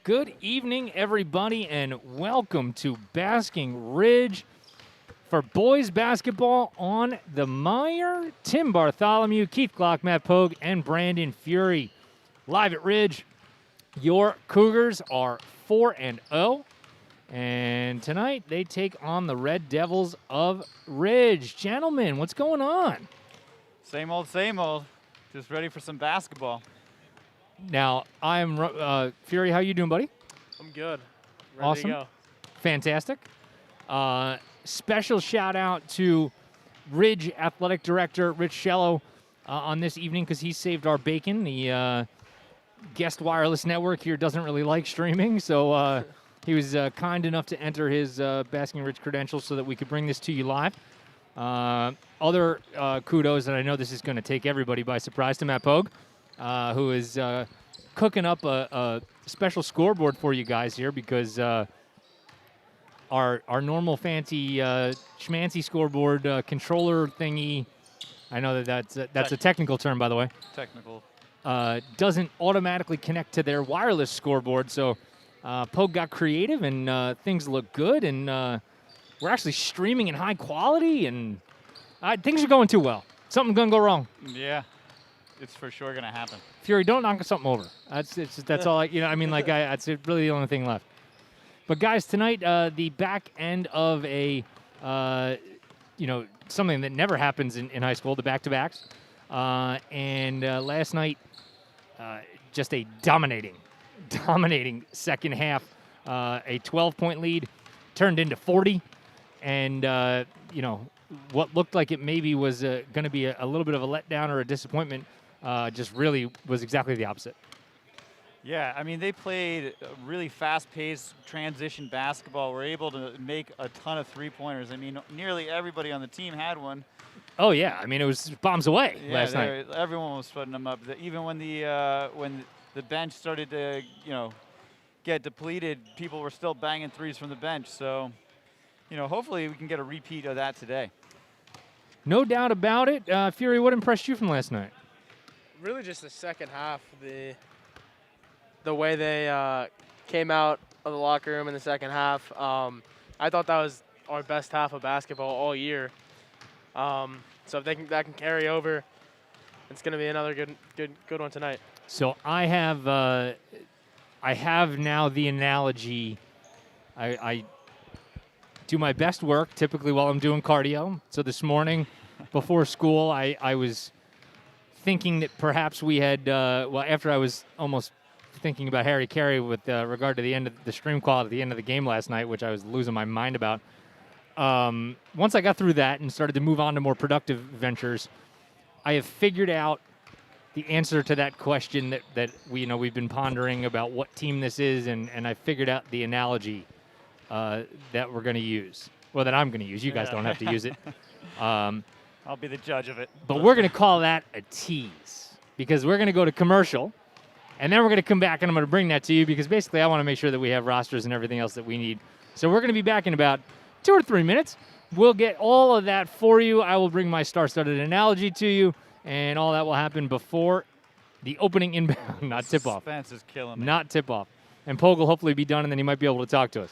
Good evening, everybody, and welcome to Basking Ridge for boys basketball on the MIRE. Tim Bartholomew, Keith Glock, Matt Pogue, and Brandon Fury. Live at Ridge, your Cougars are 4-0, and tonight they take on the Red Devils of Ridge. Gentlemen, what's going on? Same old, same old. Just ready for some basketball. Now, I'm Fury. How you doing, buddy? I'm good. Ready Awesome. to go. Fantastic. Special shout out to Ridge Athletic Director Rich Shello on this evening because he saved our bacon. The guest wireless network here doesn't really like streaming, so he was kind enough to enter his Basking Ridge credentials so that we could bring this to you live. Other kudos, and I know this is going to take everybody by surprise, to Matt Pogue, who is cooking up a special scoreboard for you guys here because our normal fancy schmancy scoreboard controller thingy, I know that's a technical term, by the way. Technical. Doesn't automatically connect to their wireless scoreboard, so Pogue got creative and things look good, and we're actually streaming in high quality, and things are going too well. Something's going to go wrong. Yeah, it's for sure going to happen. Fury, don't knock something over. That's all. That's really the only thing left. But guys, tonight the back end of a something that never happens in high school, the back-to-backs, and last night just a dominating second half. A 12-point lead turned into 40, and what looked like it maybe was going to be a little bit of a letdown or a disappointment. Just really was exactly the opposite. Yeah, I mean, they played really fast-paced transition basketball. Were able to make a ton of three-pointers. I mean, nearly everybody on the team had one. Oh, yeah. I mean, it was bombs away last night. Everyone was putting them up. Even when the bench started to, get depleted, people were still banging threes from the bench. So, hopefully we can get a repeat of that today. No doubt about it. Fury, what impressed you from last night? Really just the second half, the way they came out of the locker room in the second half. I thought that was our best half of basketball all year. So if that can carry over, it's going to be another good one tonight. So I have now the analogy. I do my best work typically while I'm doing cardio. So this morning before school, I was thinking that perhaps we had, after I was almost thinking about Harry Carey with regard to the end of the stream call at the end of the game last night, which I was losing my mind about. Once I got through that and started to move on to more productive ventures, I have figured out the answer to that question that we've been pondering about what team this is, and I figured out the analogy that we're going to use. Well, that I'm going to use. You guys don't have to use it. I'll be the judge of it. But we're going to call that a tease because we're going to go to commercial, and then we're going to come back, and I'm going to bring that to you because basically I want to make sure that we have rosters and everything else that we need. So we're going to be back in about 2 or 3 minutes. We'll get all of that for you. I will bring my star-studded analogy to you, and all that will happen before the opening inbound, not tip-off. Suspense is killing me. Not tip-off. And Pogue will hopefully be done, and then he might be able to talk to us.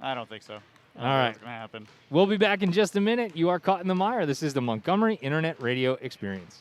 I don't think so. All right. What's going to happen. We'll be back in just a minute. You are caught in the mire. This is the Montgomery Internet Radio Experience.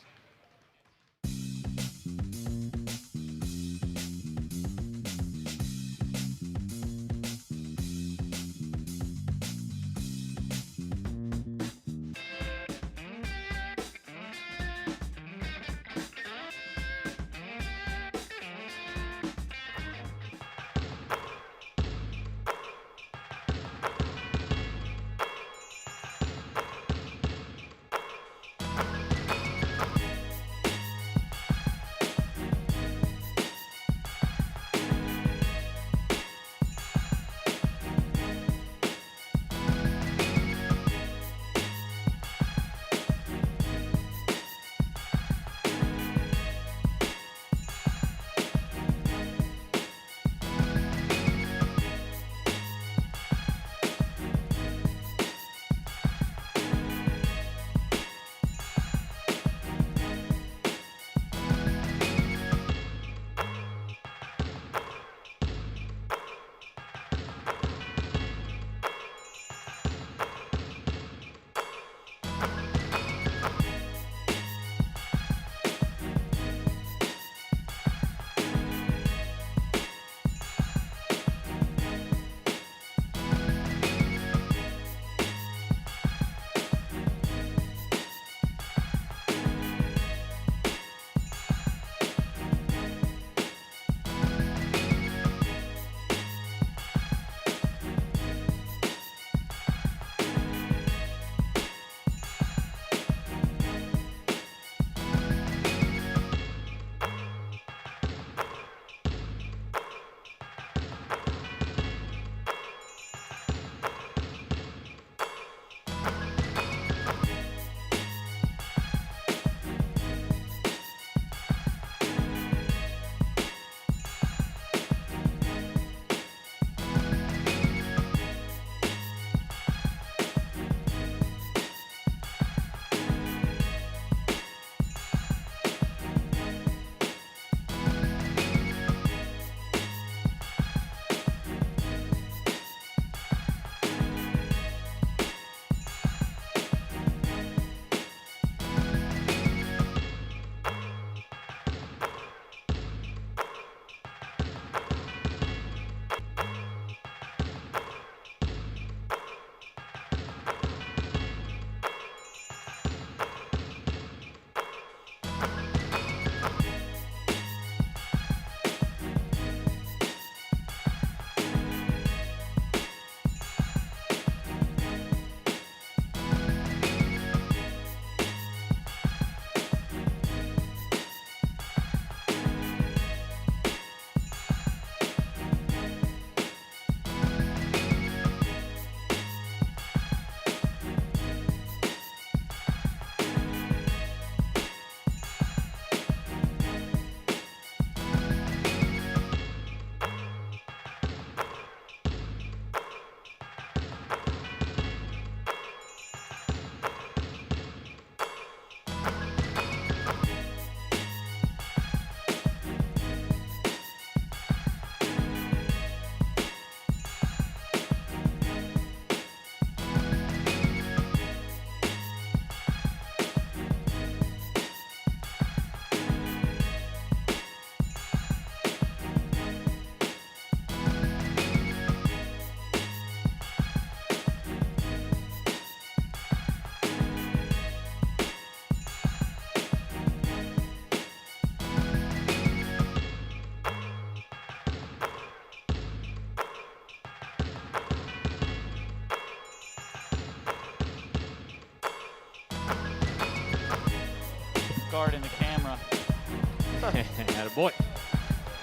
Attaboy.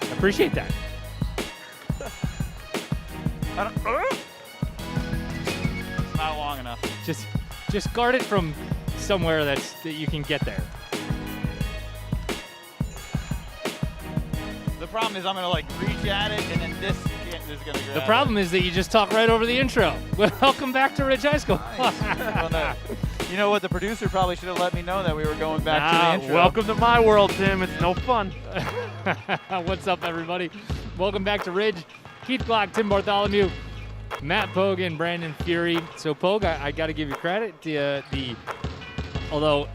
I appreciate that. It's not long enough. Just guard it from somewhere that you can get there. The problem is I'm gonna like reach at it, and then this is gonna grab The problem is that you just talk right over the intro. Welcome back to Ridge High School. Nice. Well, no. You know what? The producer probably should have let me know that we were going back to the intro. Welcome to my world, Tim. It's no fun. What's up, everybody? Welcome back to Ridge. Keith Glock, Tim Bartholomew, Matt Pogue, and Brandon Fury. So, Pogue, I got to give you credit. Although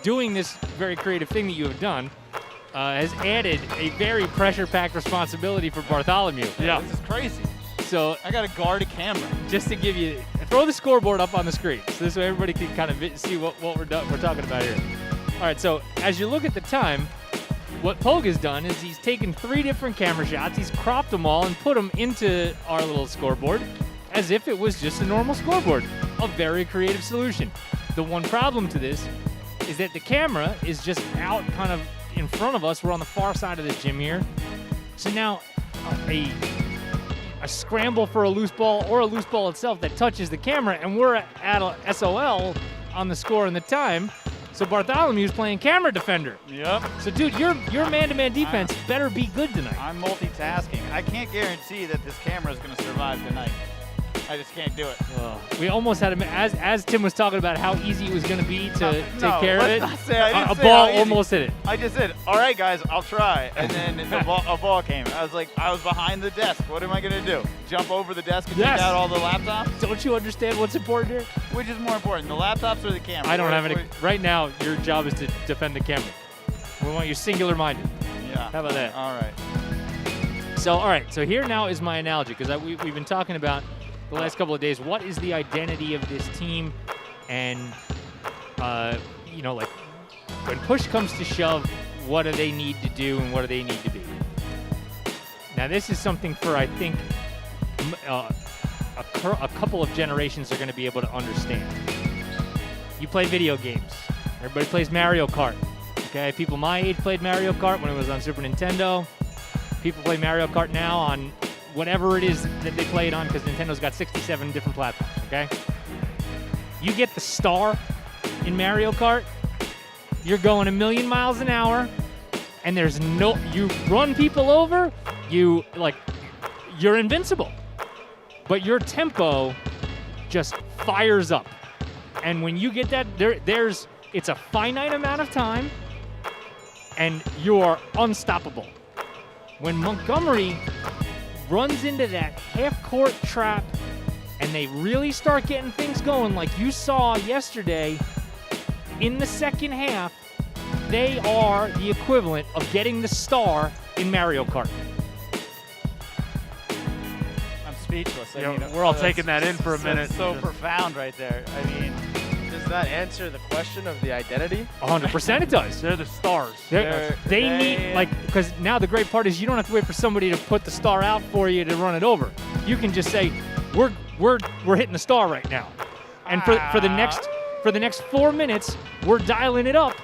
doing this very creative thing that you have done has added a very pressure-packed responsibility for Bartholomew. Yeah. This is crazy. So, I gotta guard a camera. just to give you, throw the scoreboard up on the screen, so this way everybody can kind of see what we're talking about here. All right, so as you look at the time, what Pogue has done is he's taken 3 different camera shots, he's cropped them all and put them into our little scoreboard as if it was just a normal scoreboard. A very creative solution. The one problem to this is that the camera is just out kind of in front of us. We're on the far side of the gym here. So now a scramble for a loose ball or a loose ball itself that touches the camera, and we're at a SOL on the score and the time. So Bartholomew's playing camera defender. Yep. So, dude, your man-to-man defense better be good tonight. I'm multitasking. I can't guarantee that this camera is gonna survive tonight. I just can't do it. We almost had him, as Tim was talking about how easy it was going to be to take care of it. Let's not say I didn't A say ball how easy. almost hit it. I just said, all right, guys, I'll try. And then a ball came. I was like, I was behind the desk. What am I going to do? Jump over the desk and Yes. take out all the laptops? Don't you understand what's important here? Which is more important, the laptops or the camera? I don't have any. Wait. Right now, your job is to defend the camera. We want you singular-minded. Yeah. How about that? All right. So, all right. So here now is my analogy, because we've been talking about the last couple of days. What is the identity of this team? And, like when push comes to shove, what do they need to do and what do they need to be? Now, this is something for, I think, a couple of generations are going to be able to understand. You play video games. Everybody plays Mario Kart. Okay, people my age played Mario Kart when it was on Super Nintendo. People play Mario Kart now on whatever it is that they play it on, because Nintendo's got 67 different platforms, okay? You get the star in Mario Kart, you're going 1,000,000 miles an hour, and you run people over, you're invincible. But your tempo just fires up. And when you get that, it's a finite amount of time, and you're unstoppable. When Montgomery runs into that half-court trap and they really start getting things going like you saw yesterday in the second half, they are the equivalent of getting the star in Mario Kart. I'm speechless. Yeah, we're all taking that in for a minute. That's so profound right there. I mean, Does that answer the question of the identity? 100% it does. They're the stars. They need, because now the great part is you don't have to wait for somebody to put the star out for you to run it over. You can just say, we're hitting the star right now. And for the next 4 minutes, we're dialing it up,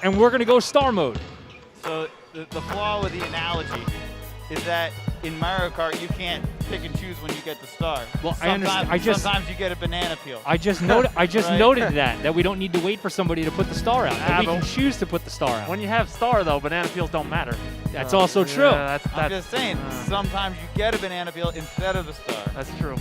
and we're going to go star mode. So the flaw with the analogy is that in Mario Kart, you can't pick and choose when you get the star. Well, I understand. Sometimes you get a banana peel. I just noted Right. noted that we don't need to wait for somebody to put the star out. That we can choose to put the star out. When you have star, though, banana peels don't matter. That's also true. Yeah, I'm just saying, sometimes you get a banana peel instead of the star. That's true.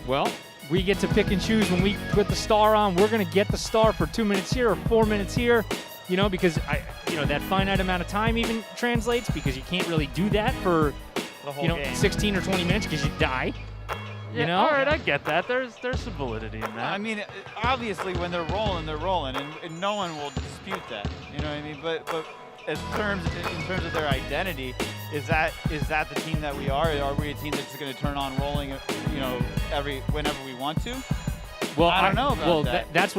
Well, we get to pick and choose when we put the star on. We're going to get the star for 2 minutes here or 4 minutes here, because that finite amount of time even translates, because you can't really do that for The whole game. 16 or 20 minutes because you die. Yeah, all right, I get that. There's some validity in that. I mean, obviously, when they're rolling, and no one will dispute that. You know what I mean? But in terms of their identity, is that the team that we are? Are we a team that's going to turn on rolling, whenever we want to? Well, I don't know about that. That's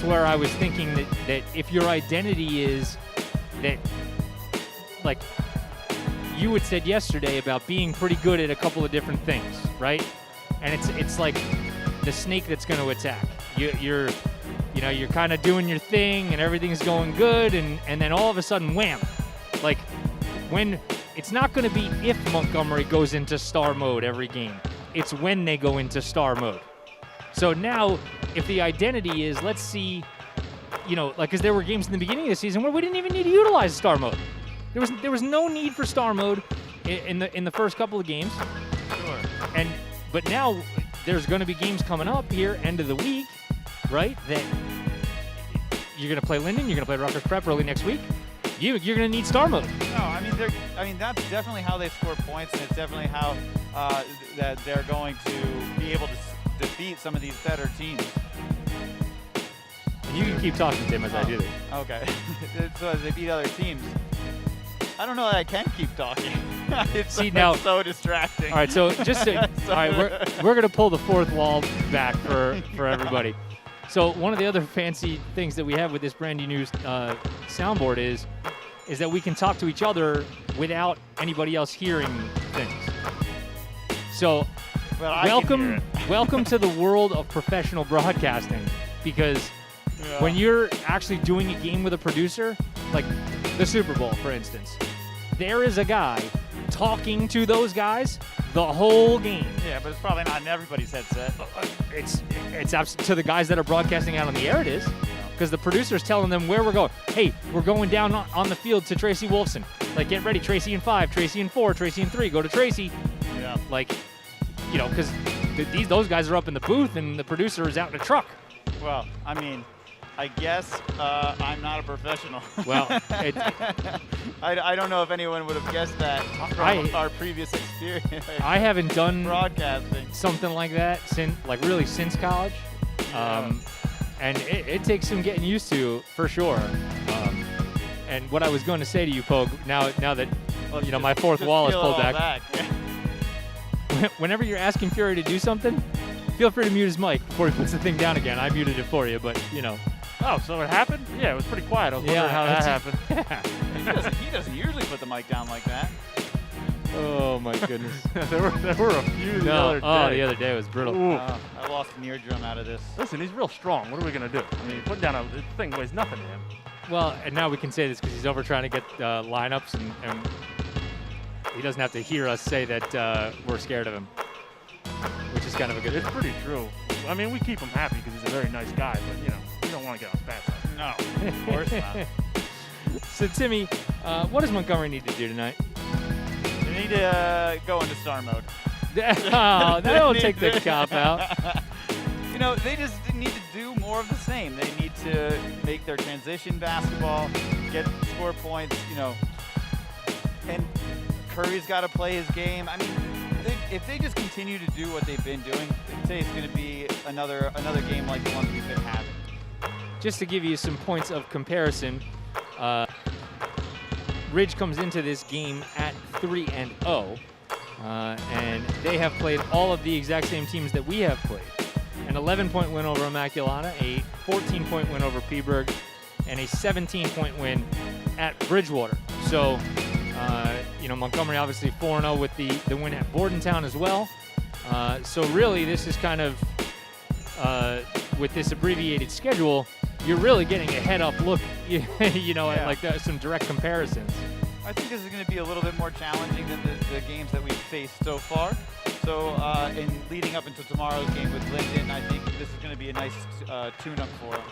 where I was thinking that if your identity is that, like you had said yesterday about being pretty good at a couple of different things, right? And it's like the snake that's going to attack. you know, you're kind of doing your thing and everything's going good, and then all of a sudden, wham! Like, when it's not going to be if Montgomery goes into star mode every game, it's when they go into star mode. So now, if the identity is, let's see, you know, like, because there were games in the beginning of the season where we didn't even need to utilize star mode. There was no need for star mode in the first couple of games. Sure. But now there's going to be games coming up here, end of the week, right? That you're going to play Linden, you're going to play Rutgers Prep early next week. You're going to need star mode. No, I mean that's definitely how they score points, and it's definitely how that they're going to be able to defeat some of these better teams. And you can keep talking, Tim, as I do this. Okay. So as they beat other teams, I don't know that I can keep talking. It's so distracting. All right, so just to, all right, we're going to pull the fourth wall back for everybody. So one of the other fancy things that we have with this brand new soundboard is that we can talk to each other without anybody else hearing things. So welcome to the world of professional broadcasting, because when you're actually doing a game with a producer, like the Super Bowl, for instance, there is a guy talking to those guys the whole game. Yeah, but it's probably not in everybody's headset. It's to the guys that are broadcasting out on the air, it is. Because the producer's telling them where we're going. Hey, we're going down on the field to Tracy Wolfson. Like, get ready, Tracy in 5, Tracy in 4, Tracy in 3, go to Tracy. Yeah. Like, you know, because those guys are up in the booth and the producer is out in a truck. Well, I mean, I guess I'm not a professional. Well, I don't know if anyone would have guessed that from our previous experience. I haven't done broadcasting something like that since college. Yeah. And it takes some getting used to, for sure. And what I was going to say to you, Pogue, now that you know my fourth wall is pulled back. Whenever you're asking Fury to do something, feel free to mute his mic before he puts the thing down again. I muted it for you, but you know. Oh, so it happened? Yeah, it was pretty quiet. I was wondering how that happened. Yeah. He doesn't usually put the mic down like that. Oh my goodness. there were a few the other day. Oh, the other day was brutal. I lost an eardrum out of this. Listen, he's real strong. What are we gonna do? I mean, putting down a thing weighs nothing to him. Well, and now we can say this because he's over trying to get lineups, and he doesn't have to hear us say that we're scared of him, which is kind of a good thing. It's pretty true. I mean, we keep him happy because he's a very nice guy, but you know, we don't want to get on his bad side. No, of course not. So, Timmy, what does Montgomery need to do tonight? They need to go into star mode. Oh, they don't take the cop out. You know, they just need to do more of the same. They need to make their transition basketball, score points, you know. And Curry's got to play his game. I mean, if they just continue to do what they've been doing, I'd say it's going to be another game like the ones we've been having. Just to give you some points of comparison, Ridge comes into this game at 3-0, and they have played all of the exact same teams that we have played. An 11-point win over Immaculata, a 14-point win over Peaburg, and a 17-point win at Bridgewater. So, you know, Montgomery obviously 4-0 with the win at Bordentown as well. So really, this is kind of, with this abbreviated schedule, you're really getting a head-up look, you know, at like some direct comparisons. I think this is going to be a little bit more challenging than the games that we've faced so far. So in leading up into tomorrow's game with Linden, I think this is going to be a nice tune-up for them.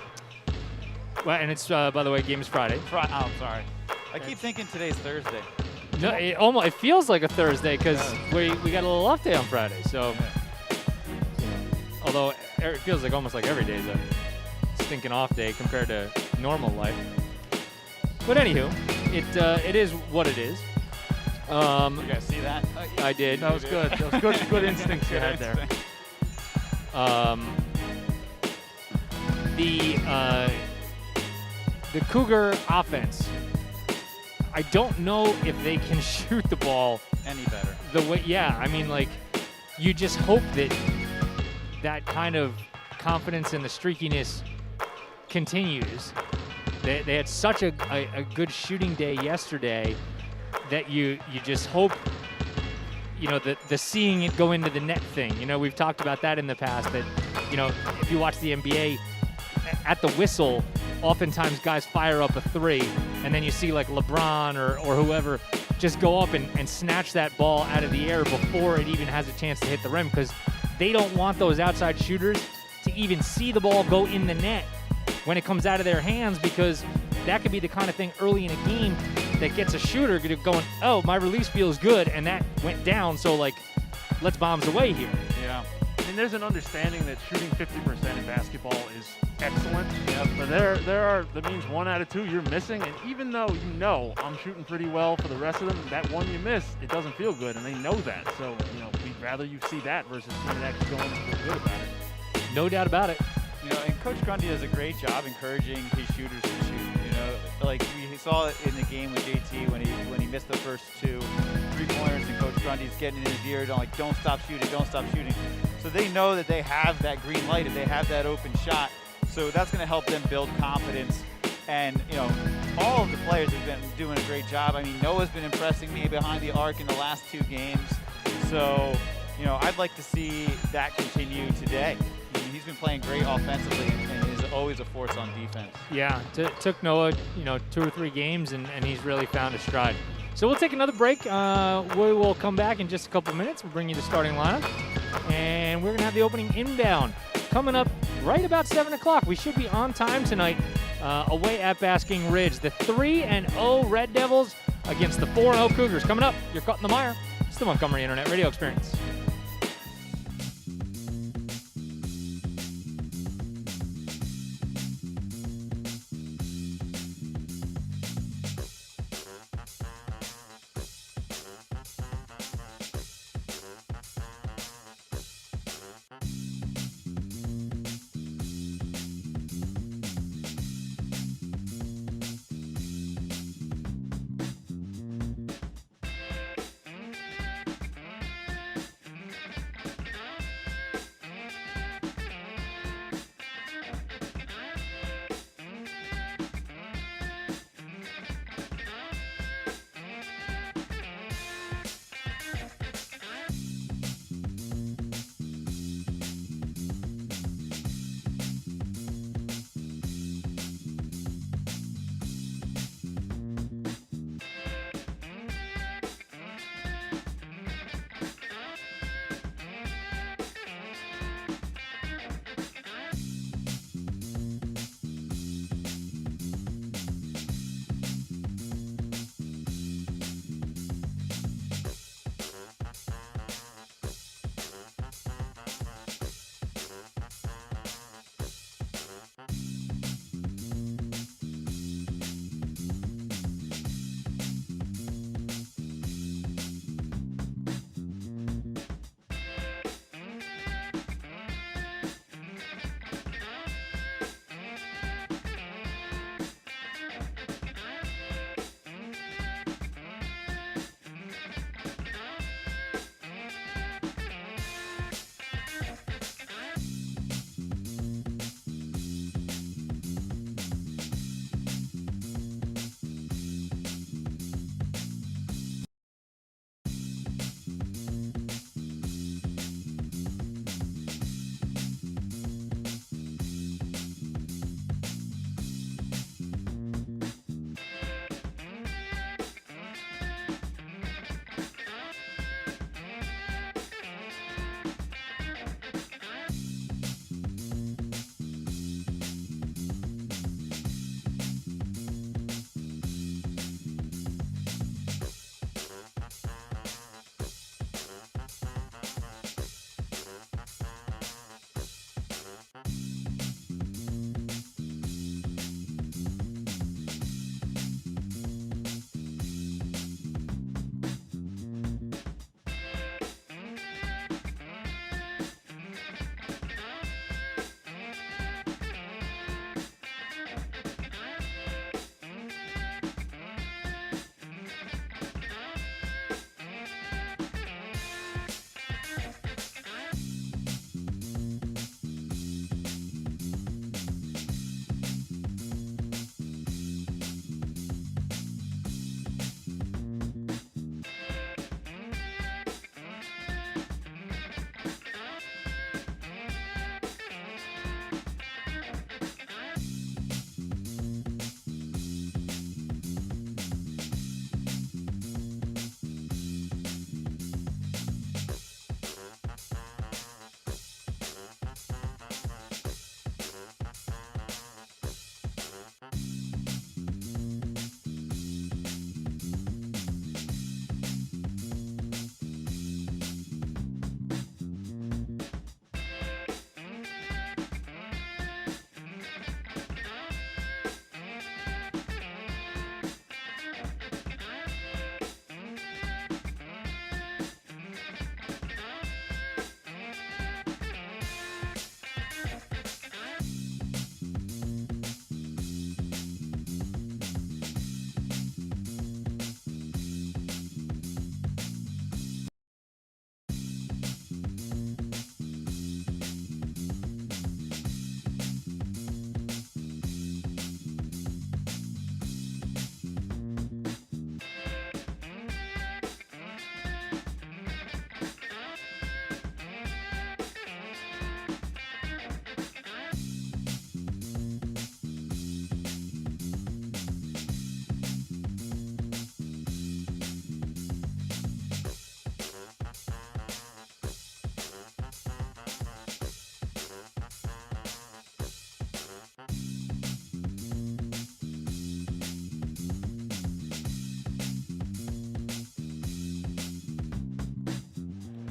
Well, and it's, by the way, game is Friday. Oh, sorry. I keep thinking today's Thursday. No, it feels like a Thursday because we got a little off day on Friday. So, although it feels like almost like every day is a stinking off day compared to normal life. But anywho, it is what it is. You guys see that? I did. That was good. That was good instincts you had there. The Cougar offense, I don't know if they can shoot the ball any better. I mean, like, you just hope that kind of confidence and the streakiness continues. They had such a good shooting day yesterday that you just hope, you know, the seeing it go into the net thing. You know, we've talked about that in the past, that, you know, if you watch the NBA, at the whistle, oftentimes guys fire up a three, and then you see like LeBron or whoever just go up and snatch that ball out of the air before it even has a chance to hit the rim, because they don't want those outside shooters to even see the ball go in the net when it comes out of their hands, because that could be the kind of thing early in a game that gets a shooter going, oh, my release feels good, and that went down, so like, let's bombs away here. Yeah. I mean, there's an understanding that shooting 50% in basketball is excellent. Yep. But that means 1 out of 2 you're missing, and even though you know I'm shooting pretty well for the rest of them, that one you miss, it doesn't feel good, and they know that. So, we'd rather you see that versus seeing it actually going and feel good about it. No doubt about it. And Coach Grundy does a great job encouraging his shooters to shoot. Like we saw it in the game with JT when he missed the first 2 3-pointers, and Coach Grundy's getting in his ear, like, don't stop shooting, don't stop shooting. So they know that they have that green light, if they have that open shot. So that's going to help them build confidence. And, all of the players have been doing a great job. I mean, Noah's been impressing me behind the arc in the last 2 games. So, I'd like to see that continue today. I mean, he's been playing great offensively and is always a force on defense. Yeah, took Noah, 2 or 3 games, and he's really found a stride. So we'll take another break. We will come back in just a couple minutes. We'll bring you the starting lineup, and we're going to have the opening inbound coming up right about 7 o'clock. We should be on time tonight away at Basking Ridge. The 3-0 Red Devils against the 4-0 Cougars. Coming up, you're caught in the mire. It's the Montgomery Internet Radio Experience.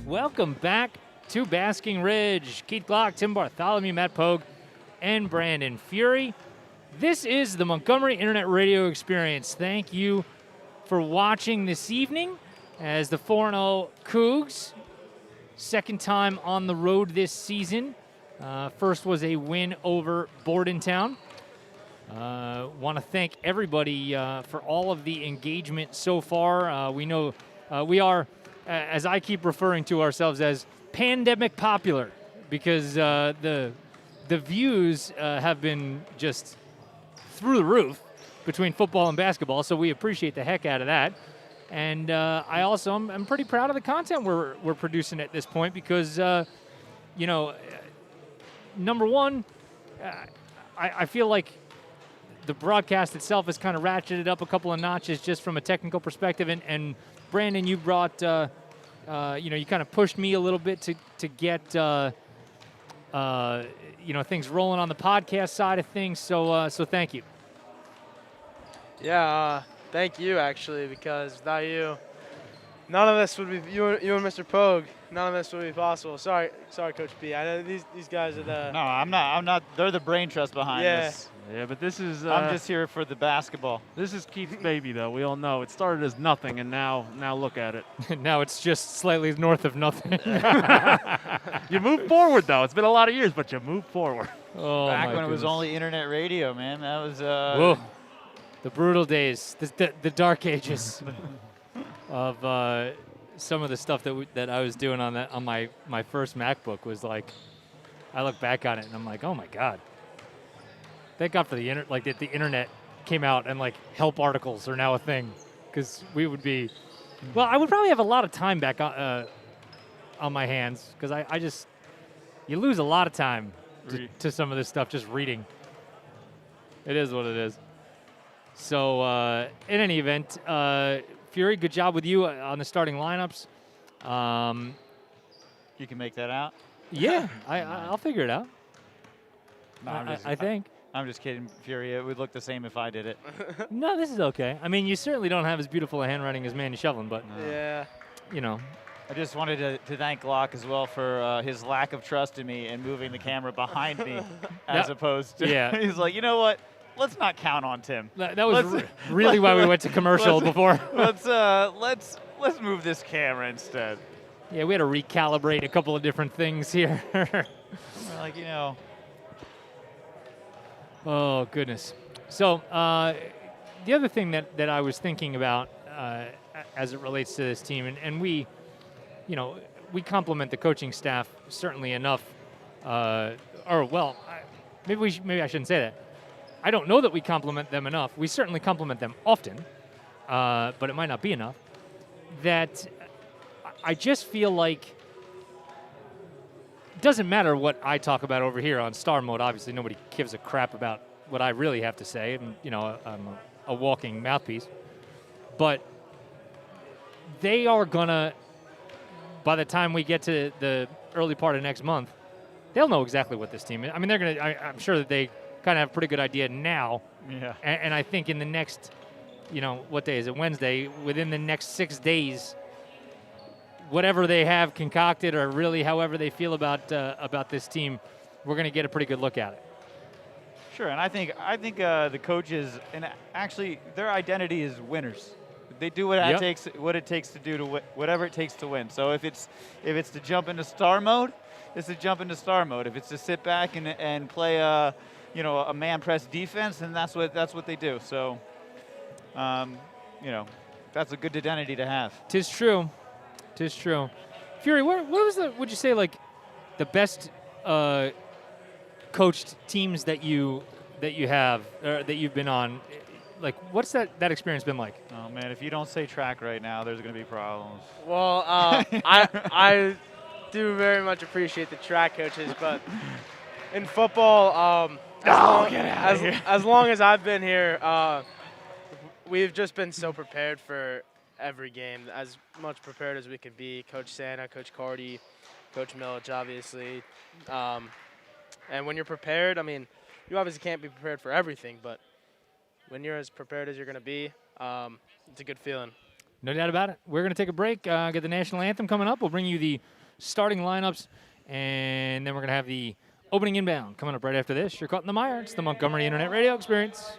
Welcome back to Basking Ridge. Keith Glock, Tim Bartholomew, Matt Pogue, and Brandon Fury. This is the Montgomery Internet Radio Experience. Thank you for watching this evening as the 4-0 Cougs, second time on the road this season. First was a win over Bordentown. Want to thank everybody for all of the engagement so far. We know we are, as I keep referring to ourselves, as pandemic popular because the views have been just through the roof between football and basketball, so we appreciate the heck out of that. And I also I'm pretty proud of the content we're producing at this point because, number one, I feel like the broadcast itself has kind of ratcheted up a couple of notches just from a technical perspective. And Brandon, you brought, you kind of pushed me a little bit to get, things rolling on the podcast side of things. So thank you. Yeah, thank you, actually, because without you, none of this would be, you and Mr. Pogue, none of this would be possible. Sorry, Coach P. I know these guys are the... No, I'm not. They're the brain trust behind this. Yeah, but this is... I'm just here for the basketball. This is Keith's baby, though. We all know. It started as nothing, and now look at it. Now it's just slightly north of nothing. You move forward, though. It's been a lot of years, but you move forward. Oh, Back my when it was goodness. only internet radio, man. That was... Whoa. The brutal days, the dark ages of some of the stuff that I was doing on my first MacBook was like, I look back on it and I'm like, oh my God. Thank God for the internet came out and like help articles are now a thing, because we would be, well, I would probably have a lot of time back on my hands because you lose a lot of time to some of this stuff just reading. It is what it is. So, in any event, Fury, good job with you on the starting lineups. You can make that out? Yeah, I'll figure it out. No, I think. I'm just kidding, Fury. It would look the same if I did it. No, this is okay. I mean, you certainly don't have as beautiful a handwriting as Manny Shovlin, but, Yeah. I just wanted to thank Glock as well for his lack of trust in me and moving the camera behind me as opposed to... Yeah. He's like, you know what? Let's not count on Tim. That was really why we went to commercial before. Let's move this camera instead. Yeah, we had to recalibrate a couple of different things here. We're like, Oh, goodness. So the other thing that I was thinking about as it relates to this team, and we compliment the coaching staff certainly enough. Maybe I shouldn't say that. I don't know that we compliment them enough. We certainly compliment them often, but it might not be enough. That I just feel like it doesn't matter what I talk about over here on Star Mode. Obviously, nobody gives a crap about what I really have to say. And, I'm a walking mouthpiece. But they are going to, by the time we get to the early part of next month, they'll know exactly what this team is. I mean, I'm sure that they kind of have a pretty good idea now. Yeah. And I think in the next, what day is it? Wednesday. Within the next 6 days, whatever they have concocted or really however they feel about this team, we're going to get a pretty good look at it. Sure, and I think the coaches, and actually their identity is winners. They do what it takes to do whatever it takes to win. So if it's to jump into star mode, it's to jump into star mode. If it's to sit back and play a man press defense, then that's what they do. So that's a good identity to have. Tis true. Fury, what would you say like the best coached teams that you have that you've been on? Like, what's that experience been like? Oh man, if you don't say track right now, there's gonna be problems. Well, I do very much appreciate the track coaches, but in football, as long as I've been here, we've just been so prepared for every game, as much prepared as we could be. Coach Santa, Coach Carty, Coach Millich, obviously. And when you're prepared, I mean, you obviously can't be prepared for everything, but when you're as prepared as you're going to be, it's a good feeling. No doubt about it. We're going to take a break, get the national anthem coming up. We'll bring you the starting lineups, and then we're going to have the opening inbound coming up right after this. You're caught in the mire. It's the Montgomery Internet Radio Experience.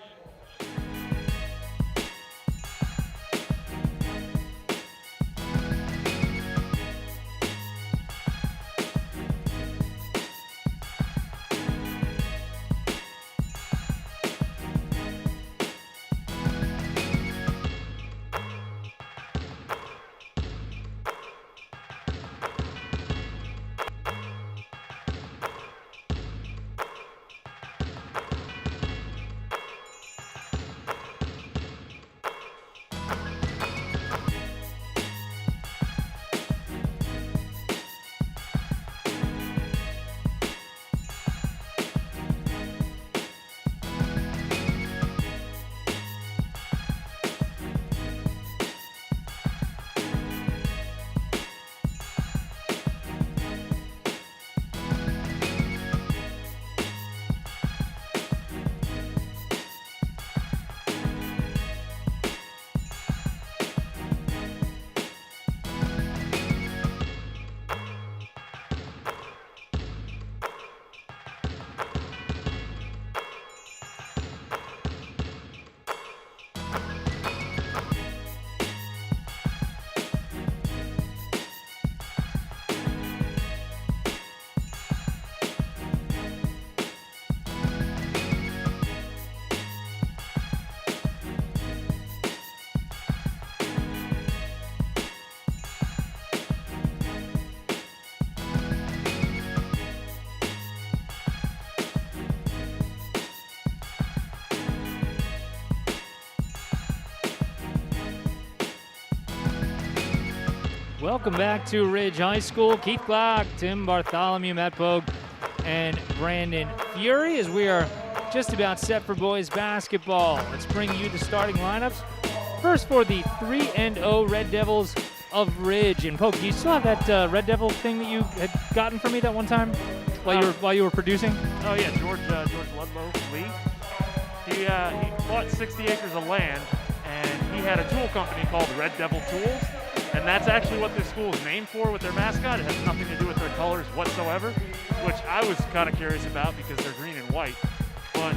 Welcome back to Ridge High School. Keith Glock, Tim Bartholomew, Matt Pogue, and Brandon Fury as we are just about set for boys basketball. Let's bring you the starting lineups. First for the 3-0 Red Devils of Ridge. And Pogue, do you still have that Red Devil thing that you had gotten from me that one time while you were producing? Oh yeah, George Ludlow Lee. He bought 60 acres of land, and he had a tool company called Red Devil Tools. And that's actually what this school is named for with their mascot. It has nothing to do with their colors whatsoever, which I was kind of curious about because they're green and white. But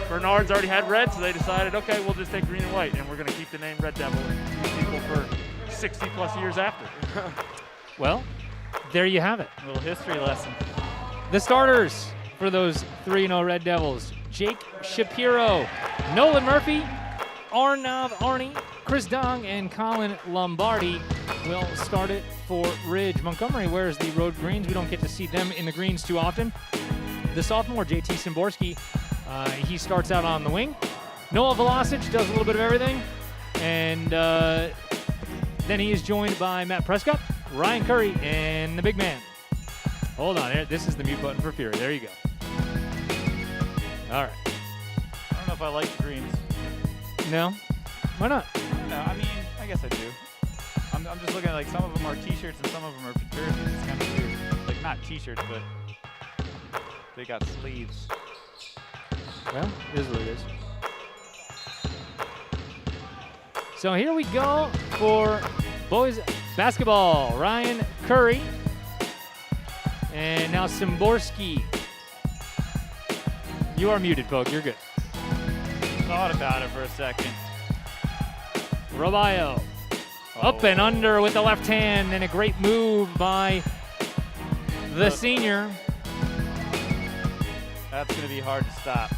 Bernard's already had red, so they decided, okay, we'll just take green and white, and we're going to keep the name Red Devil and keep people for 60-plus years after. Well, there you have it. A little history lesson. The starters for those 3-0 Red Devils: Jake Shapiro, Nolan Murphy, Arnav Arnie, Chris Dong, and Colin Lombardi will start it for Ridge. Montgomery wears the road greens. We don't get to see them in the greens too often. The sophomore, JT Simborski, he starts out on the wing. Noah Velocic does a little bit of everything. And then he is joined by Matt Prescott, Ryan Curry, and the big man. Hold on, this is the mute button for Fury. There you go. All right. I don't know if I like the greens. No? Why not? No, I mean, I guess I do. I'm just looking at, like, some of them are T-shirts and some of them are jerseys. It's kind of weird. Like, not T-shirts, but they got sleeves. Well, it is what it is. So here we go for boys basketball. Ryan Curry. And now Simborski. You are muted, Pogue. You're good. Thought about it for a second. Robayo. Up and under with the left hand, and a great move by the senior. That's going to be hard to stop.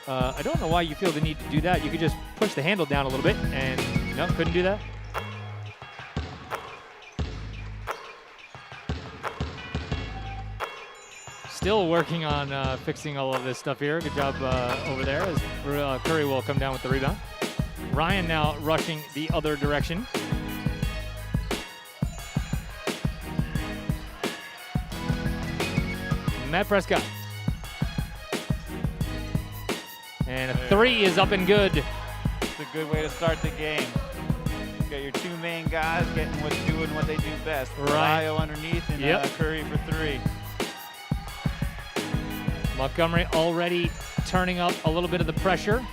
I don't know why you feel the need to do that. You could just push the handle down a little bit, and no, couldn't do that. Still working on fixing all of this stuff here. Good job over there as Curry will come down with the rebound. Ryan now rushing the other direction. Matt Prescott. And a three is up and good. It's a good way to start the game. You got your two main guys doing what they do best. Right. Robayo underneath and Curry for three. Montgomery already turning up a little bit of the pressure.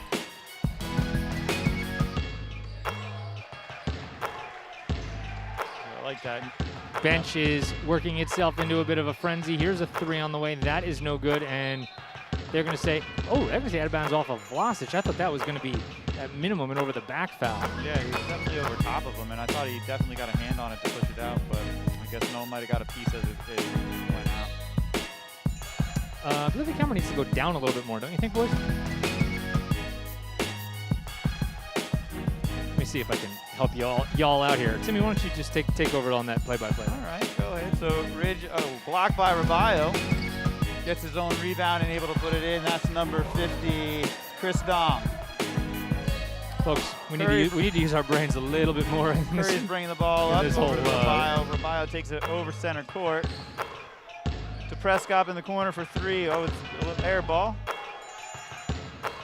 like that. Bench is working itself into a bit of a frenzy. Here's a 3 on the way. That is no good, and they're going to say, oh, they're going to say out of bounds off of Vlasic. I thought that was going to be at minimum and over the back foul. Yeah, he was definitely over top of him, and I thought he definitely got a hand on it to push it out, but I guess Noel might have got a piece as it went out. I believe the camera needs to go down a little bit more, don't you think, boys? Let me see if I can help y'all out here. Timmy, why don't you just take over on that play-by-play? All right, go ahead. So Ridge, blocked by Rabayo, gets his own rebound and able to put it in. That's number 50, Chris Dom. Folks, we need to use our brains a little bit more. Curry's bringing the ball up this over to whole, Rabayo. Rabayo takes it over center court to Prescott in the corner for 3. Oh, it's a little air ball.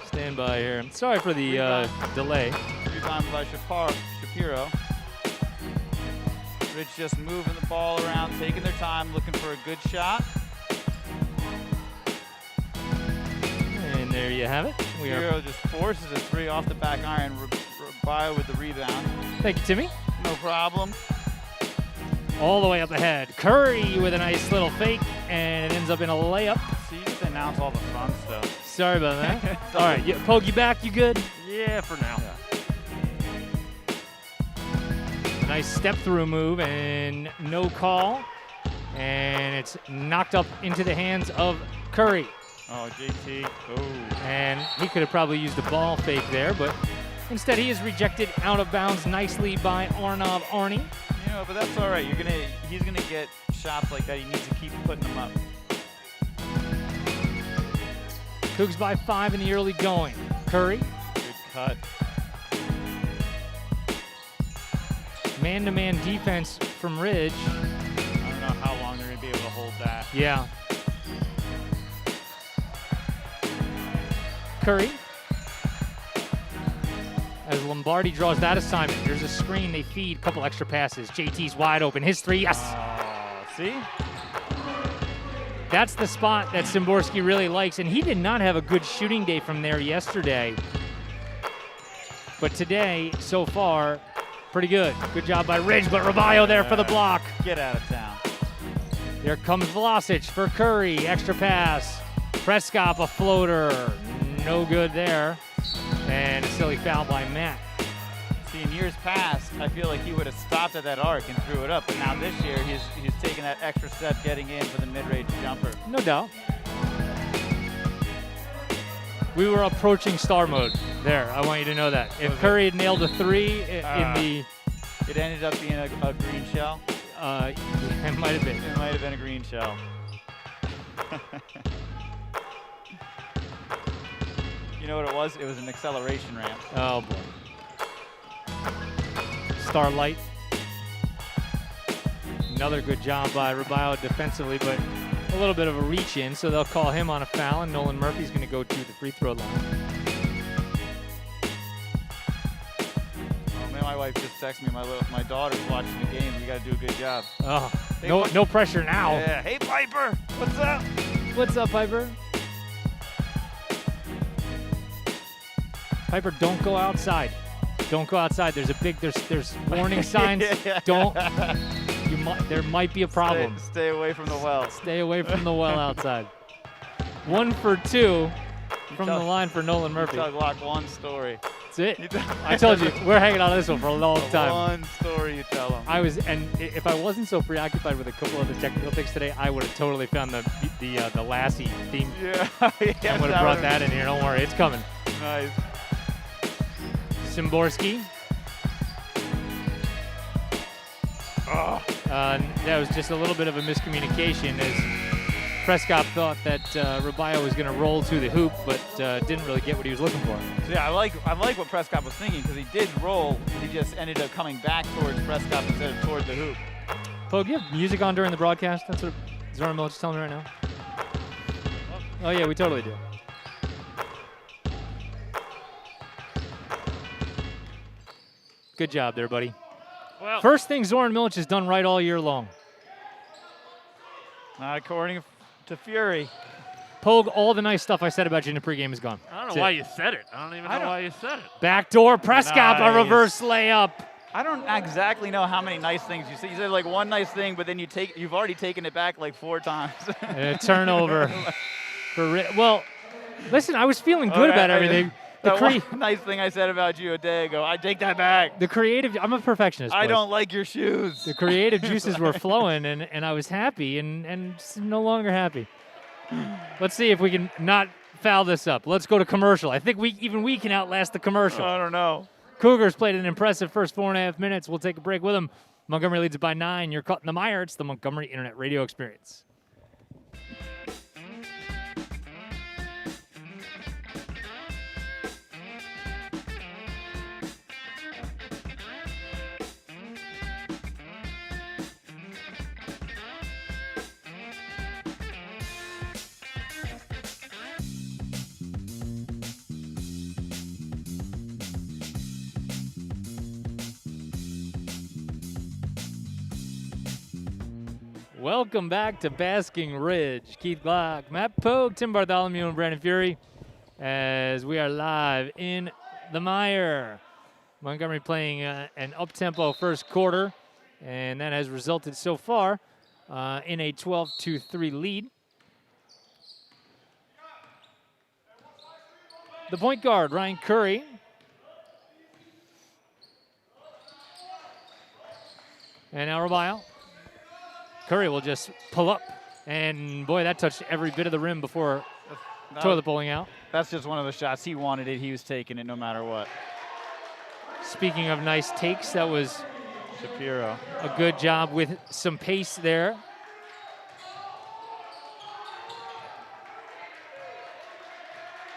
Stand by here. Sorry for the delay. Rebound by Shapiro. Ridge just moving the ball around, taking their time, looking for a good shot. And there you have it. Shapiro just forces a 3 off the back iron. Rabayo with the rebound. Thank you, Timmy. No problem. All the way up ahead. Curry with a nice little fake, and it ends up in a layup. See, you get to announce all the fun stuff. Sorry about that. All right, Pogue, you back? You good? Yeah, for now. Yeah. A nice step-through move, and no call. And it's knocked up into the hands of Curry. Oh, JT. Oh. And he could have probably used a ball fake there, but instead he is rejected out of bounds nicely by Arnav Arnie. You know, but that's all right. He's gonna get shots like that. He needs to keep putting them up. Cougs by 5 in the early going. Curry. Good cut. Man-to-man defense from Ridge. I don't know how long they're gonna be able to hold that. Yeah. Curry. As Lombardi draws that assignment, there's a screen, they feed, a couple extra passes. JT's wide open, his 3, yes! See? That's the spot that Szymborski really likes, and he did not have a good shooting day from there yesterday. But today, so far, pretty good. Good job by Ridge, but Rabayo there for the block. Get out of town. Here comes Vlasic for Curry, extra pass. Prescott, a floater, no good there. And a silly foul by Matt. See, in years past, I feel like he would have stopped at that arc and threw it up. But now this year, he's taking that extra step getting in for the mid-range jumper. No doubt. We were approaching star mode there. I want you to know that. If Curry had nailed a 3 in the... It ended up being a green shell. Yeah, it might have been. It might have been a green shell. You know what it was? It was an acceleration ramp. Oh, boy. Starlight. Another good job by Rabayo defensively, but a little bit of a reach in, so they'll call him on a foul, and Nolan Murphy's going to go to the free throw line. Oh man, my wife just texted me. My daughter's watching the game. We got to do a good job. Oh, Hey, no pressure now. Yeah. Hey Piper, what's up? What's up, Piper? Piper, don't go outside. Don't go outside. There's warning signs. Yeah. Don't. There might be a problem. Stay away from the well. Stay away from the well outside. 1 for 2 from the line for Nolan Murphy. Tell Glock one story. That's it. I told you, we're hanging on this one for a long time. One story you tell him. And if I wasn't so preoccupied with a couple of the technical things today, I would have totally found the Lassie theme. Yeah. I would have brought that in here. Don't worry, it's coming. Nice. Szymborski. That was just a little bit of a miscommunication as Prescott thought that Rabayo was going to roll to the hoop, but didn't really get what he was looking for. So yeah, I like what Prescott was thinking because he did roll. He just ended up coming back towards Prescott instead of toward the hoop. Pogue, you have music on during the broadcast? That's what Zoran Milic is telling me right now. Oh yeah, we totally do. Good job there, buddy. Well, First thing Zoran Milic has done right all year long. Not according to Fury. Pogue, all the nice stuff I said about you in the pregame is gone. I don't That's know why it. you said it. I don't even know why you said it. Backdoor Prescott, a Nice. reverse layup. I don't exactly know how many nice things you said. You said like one nice thing, but then you've already taken it back like 4 times. And a turnover. Well, listen, I was feeling good about everything. That one nice thing I said about you a day ago, I take that back. The creative, I'm a perfectionist. I boys. don't like your shoes. The creative juices were flowing, and I was happy, and no longer happy. Let's see if we can not foul this up. Let's go to commercial. I think we can outlast the commercial. I don't know. Cougars played an impressive first 4.5 minutes. We'll take a break with them. Montgomery leads it by 9. You're caught in the mire. It's the Montgomery Internet Radio Experience. Welcome back to Basking Ridge. Keith Glock, Matt Pogue, Tim Bartholomew, and Brandon Fury as we are live in the mire. Montgomery playing an up-tempo first quarter, and that has resulted so far in a 12-3 lead. The point guard, Ryan Curry. And now Robayo. Curry will just pull up, and boy, that touched every bit of the rim before toilet bowling out. That's just one of the shots. He wanted it. He was taking it no matter what. Speaking of nice takes, that was Shapiro. A good job with some pace there.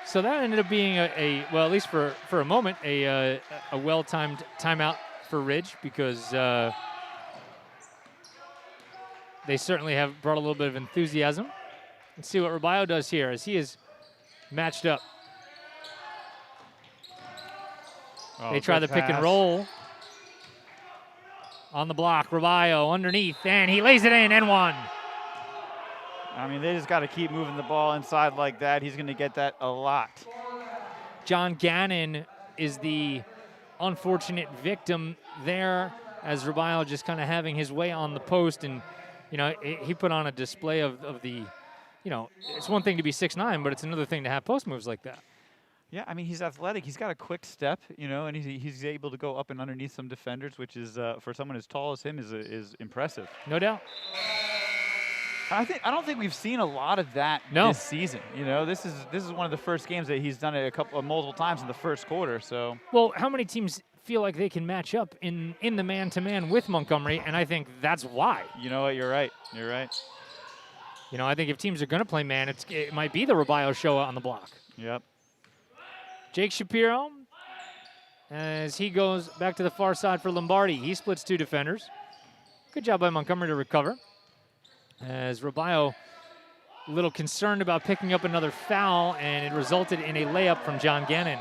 So that ended up being well, at least for a moment, a well-timed timeout for Ridge because they certainly have brought a little bit of enthusiasm. Let's see what Robayo does here as he is matched up. They try the pick and roll. On the block, Robayo underneath, and he lays it in, and one. I mean, they just got to keep moving the ball inside like that. He's going to get that a lot. John Gannon is the unfortunate victim there as Robayo just kind of having his way on the post, and you know, he put on a display of the, you know, it's one thing to be 6'9", but it's another thing to have post moves like that. Yeah, I mean, he's athletic. He's got a quick step, you know, and he's able to go up and underneath some defenders, which is, for someone as tall as him, is impressive. No doubt. I don't think we've seen a lot of that this season. You know, this is one of the first games that he's done it multiple times in the first quarter. So. Well, how many teams feel like they can match up in the man-to-man with Montgomery, and I think that's why. You know what? You're right. You're right. You know, I think if teams are going to play man, it might be the Robayo show on the block. Yep. Jake Shapiro, as he goes back to the far side for Lombardi. He splits two defenders. Good job by Montgomery to recover. As Robayo a little concerned about picking up another foul, and it resulted in a layup from John Gannon.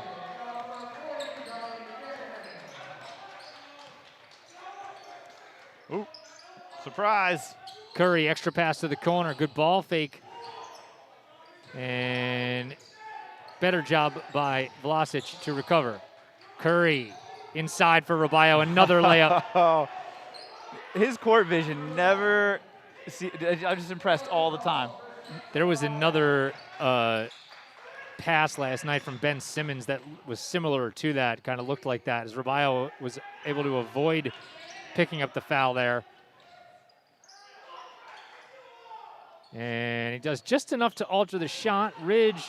Ooh, surprise. Curry, extra pass to the corner. Good ball fake. And better job by Vlasic to recover. Curry inside for Robayo. Another layup. His court vision never... I'm just impressed all the time. There was another pass last night from Ben Simmons that was similar to that, kind of looked like that, as Robayo was able to avoid picking up the foul there. And he does just enough to alter the shot. Ridge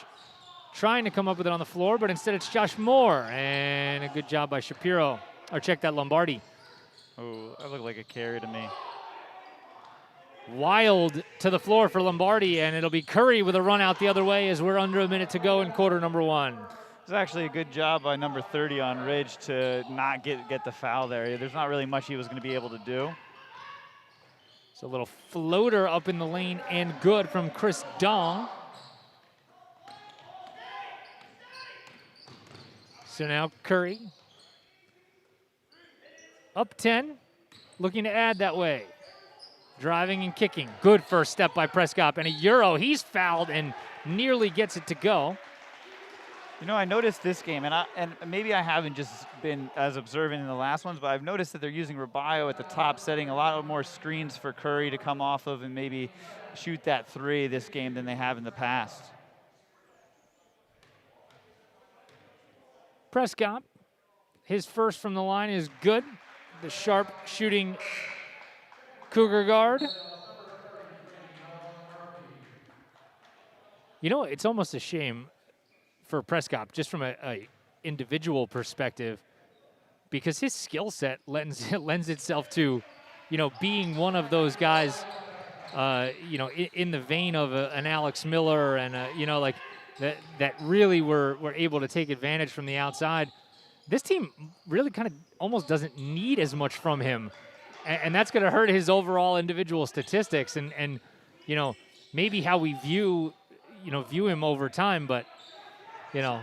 trying to come up with it on the floor, but instead it's Josh Moore. And a good job by Shapiro. Or check that, Lombardi. Oh, that looked like a carry to me. Wild to the floor for Lombardi, and it'll be Curry with a run out the other way as we're under a minute to go in quarter number one. It's actually a good job by number 30 on Ridge to not get the foul there. There's not really much he was going to be able to do. It's a little floater up in the lane and good from Chris Dong. So now Curry up 10, looking to add that way. Driving and kicking. Good first step by Prescott. And a Euro. He's fouled and nearly gets it to go. You know, I noticed this game, and maybe I haven't just been as observant in the last ones, but I've noticed that they're using Rubio at the top, setting a lot more screens for Curry to come off of and maybe shoot that three this game than they have in the past. Prescott, his first from the line is good. The sharp shooting Cougar guard. You know, it's almost a shame for Prescott, just from a individual perspective, because his skill set lends itself to, you know, being one of those guys, you know, in the vein of an Alex Miller and, you know, like that really were able to take advantage from the outside. This team really kind of almost doesn't need as much from him, and that's going to hurt his overall individual statistics and, you know, maybe how we view him over time, but. You know,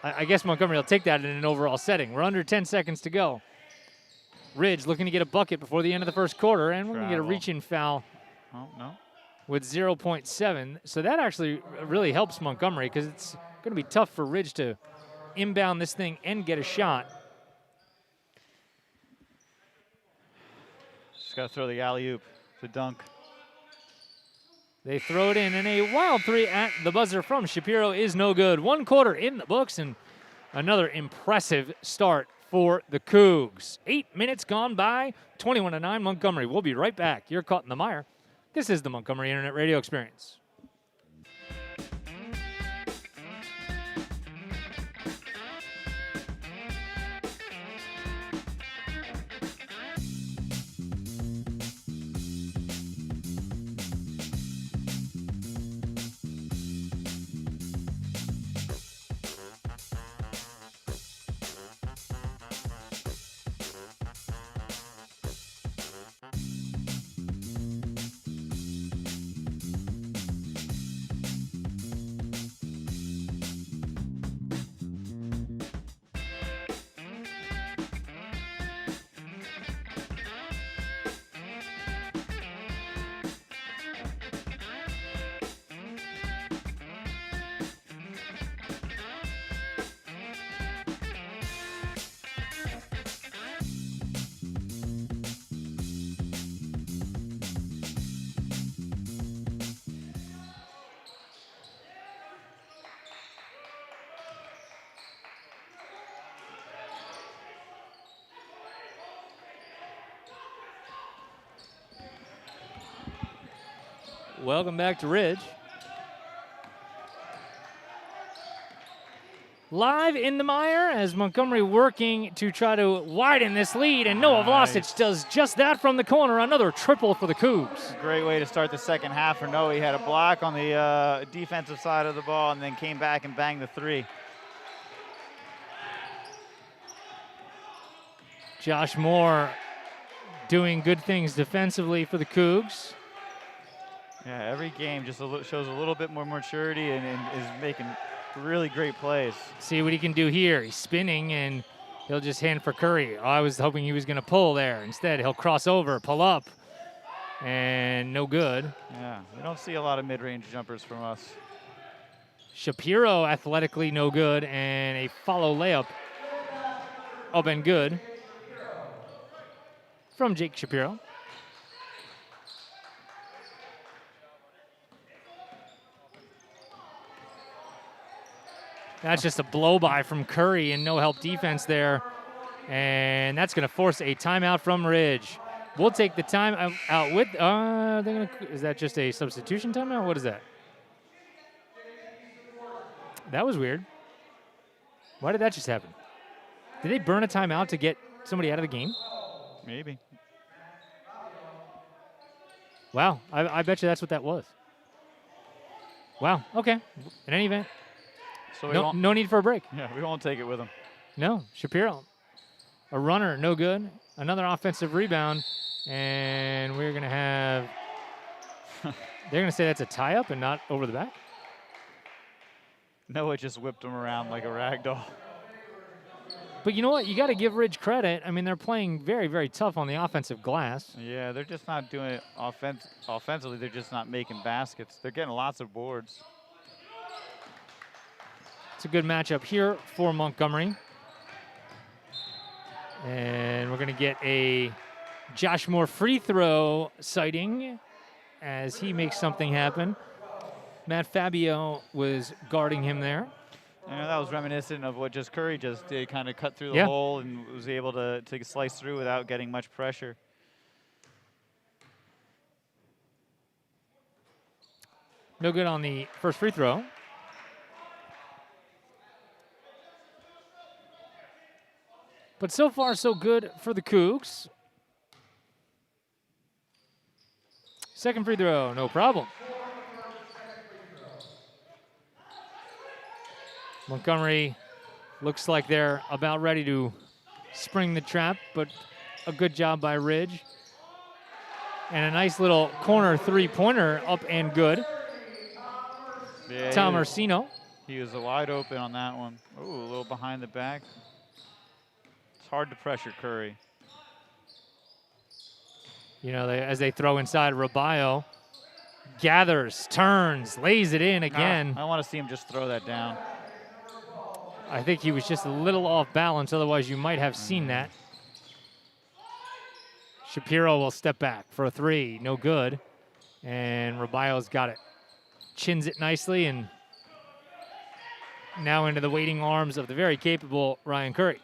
I guess Montgomery will take that in an overall setting. We're under 10 seconds to go. Ridge looking to get a bucket before the end of the first quarter, and we're going to get a reach-in foul with 0.7. So that actually really helps Montgomery because it's going to be tough for Ridge to inbound this thing and get a shot. Just got to throw the alley-oop, the dunk. They throw it in, and a wild three at the buzzer from Shapiro is no good. 1 quarter in the books, and another impressive start for the Cougs. 8 minutes gone by, 21-9 Montgomery. We'll be right back. You're caught in the mire. This is the Montgomery Internet Radio Experience. Welcome back to Ridge. Live in the mire as Montgomery working to try to widen this lead, and Noah Vlasic does just that from the corner. Another triple for the Cougs. Great way to start the second half for Noah. He had a block on the defensive side of the ball and then came back and banged the three. Josh Moore doing good things defensively for the Cougs. Yeah, every game just shows a little bit more maturity and is making really great plays. See what he can do here. He's spinning, and he'll just hand for Curry. I was hoping he was going to pull there. Instead, he'll cross over, pull up, and no good. Yeah, we don't see a lot of mid-range jumpers from us. Shapiro athletically no good, and a follow layup up and good from Jake Shapiro. That's just a blow-by from Curry and no help defense there. And that's going to force a timeout from Ridge. We'll take the time out with, is that just a substitution timeout? What is that? That was weird. Why did that just happen? Did they burn a timeout to get somebody out of the game? Maybe. Wow, I bet you that's what that was. Wow, okay. In any event, So no need for a break. Yeah, we won't take it with him. No, Shapiro, a runner, no good. Another offensive rebound, and we're going to have, they're going to say that's a tie-up and not over the back? Noah just whipped him around like a rag doll. But you know what? You got to give Ridge credit. I mean, they're playing very, very tough on the offensive glass. Yeah, they're just not doing it offensively. They're just not making baskets. They're getting lots of boards. It's a good matchup here for Montgomery. And we're going to get a Josh Moore free throw sighting as he makes something happen. Matt Fabio was guarding him there. I know that was reminiscent of what just Curry just did, kind of cut through the hole and was able to slice through without getting much pressure. No good on the first free throw. But so far, so good for the Cougs. Second free throw, no problem. Montgomery looks like they're about ready to spring the trap, but a good job by Ridge. And a nice little corner three-pointer up and good. Yeah, Tom Orsino. He was wide open on that one. Ooh, a little behind the back. It's hard to pressure Curry. You know, as they throw inside, Rabayo gathers, turns, lays it in again. I want to see him just throw that down. I think he was just a little off balance, otherwise you might have seen that. Shapiro will step back for a three, no good. And Rabayo's got it. Chins it nicely, and now into the waiting arms of the very capable Ryan Curry.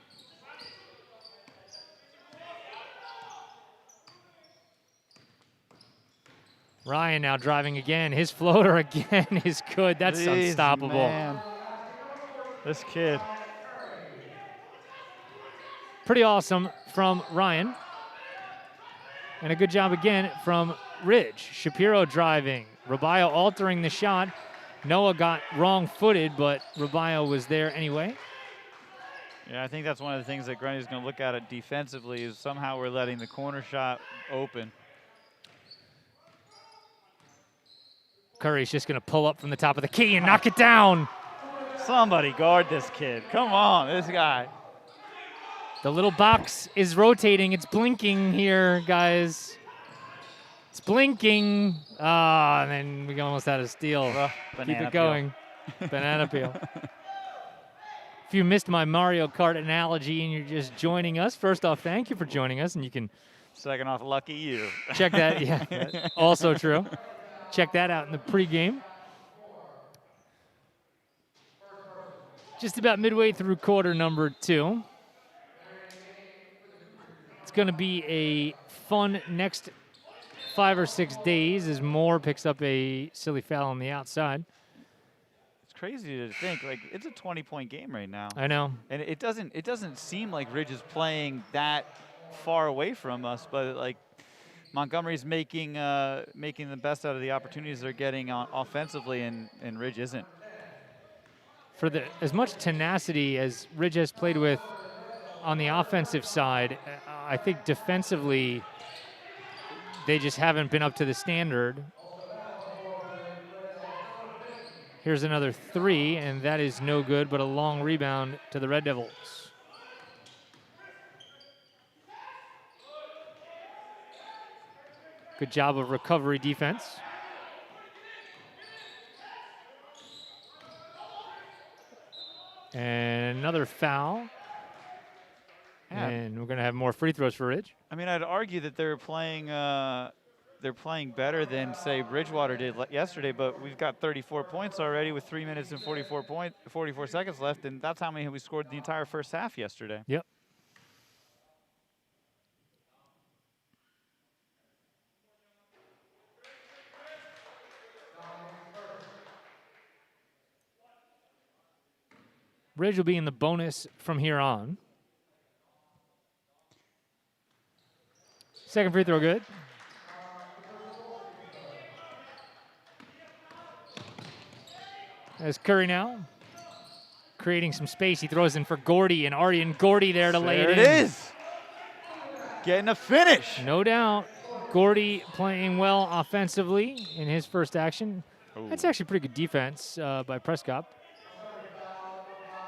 Ryan now driving again. His floater again is good. That's Jeez, unstoppable. Man. This kid. Pretty awesome from Ryan. And a good job again from Ridge. Shapiro driving. Rabayo altering the shot. Noah got wrong-footed, but Rabayo was there anyway. Yeah, I think that's one of the things that Grundy's going to look at it defensively is somehow we're letting the corner shot open. Curry's just going to pull up from the top of the key and knock it down. Somebody guard this kid. Come on, this guy. The little box is rotating. It's blinking here, guys. It's blinking. And then we almost had a steal. Keep it going. Banana peel. If you missed my Mario Kart analogy and you're just joining us, first off, thank you for joining us. And you can Second off, lucky you. check that. Yeah, that's also true. Check that out in the pregame. Just about midway through quarter number 2. It's going to be a fun next 5 or 6 days as Moore picks up a silly foul on the outside. It's crazy to think, like, it's a 20-point game right now. I know. And it doesn't seem like Ridge is playing that far away from us, but like Montgomery's making the best out of the opportunities they're getting offensively, and Ridge isn't. For as much tenacity as Ridge has played with on the offensive side, I think defensively they just haven't been up to the standard. Here's another three, and that is no good, but a long rebound to the Red Devils. Good job of recovery defense. And another foul. Yeah. And we're going to have more free throws for Ridge. I mean, I'd argue that they're playing better than, say, Bridgewater did yesterday, but we've got 34 points already with 3 minutes and 44 seconds left, and that's how many we scored the entire first half yesterday. Yep. Ridge will be in the bonus from here on. Second free throw good. As Curry now creating some space. He throws in for Gordy, and Arden Gordy there to lay it in. There it is. Getting a finish. No doubt. Gordy playing well offensively in his first action. Ooh. That's actually pretty good defense by Prescott.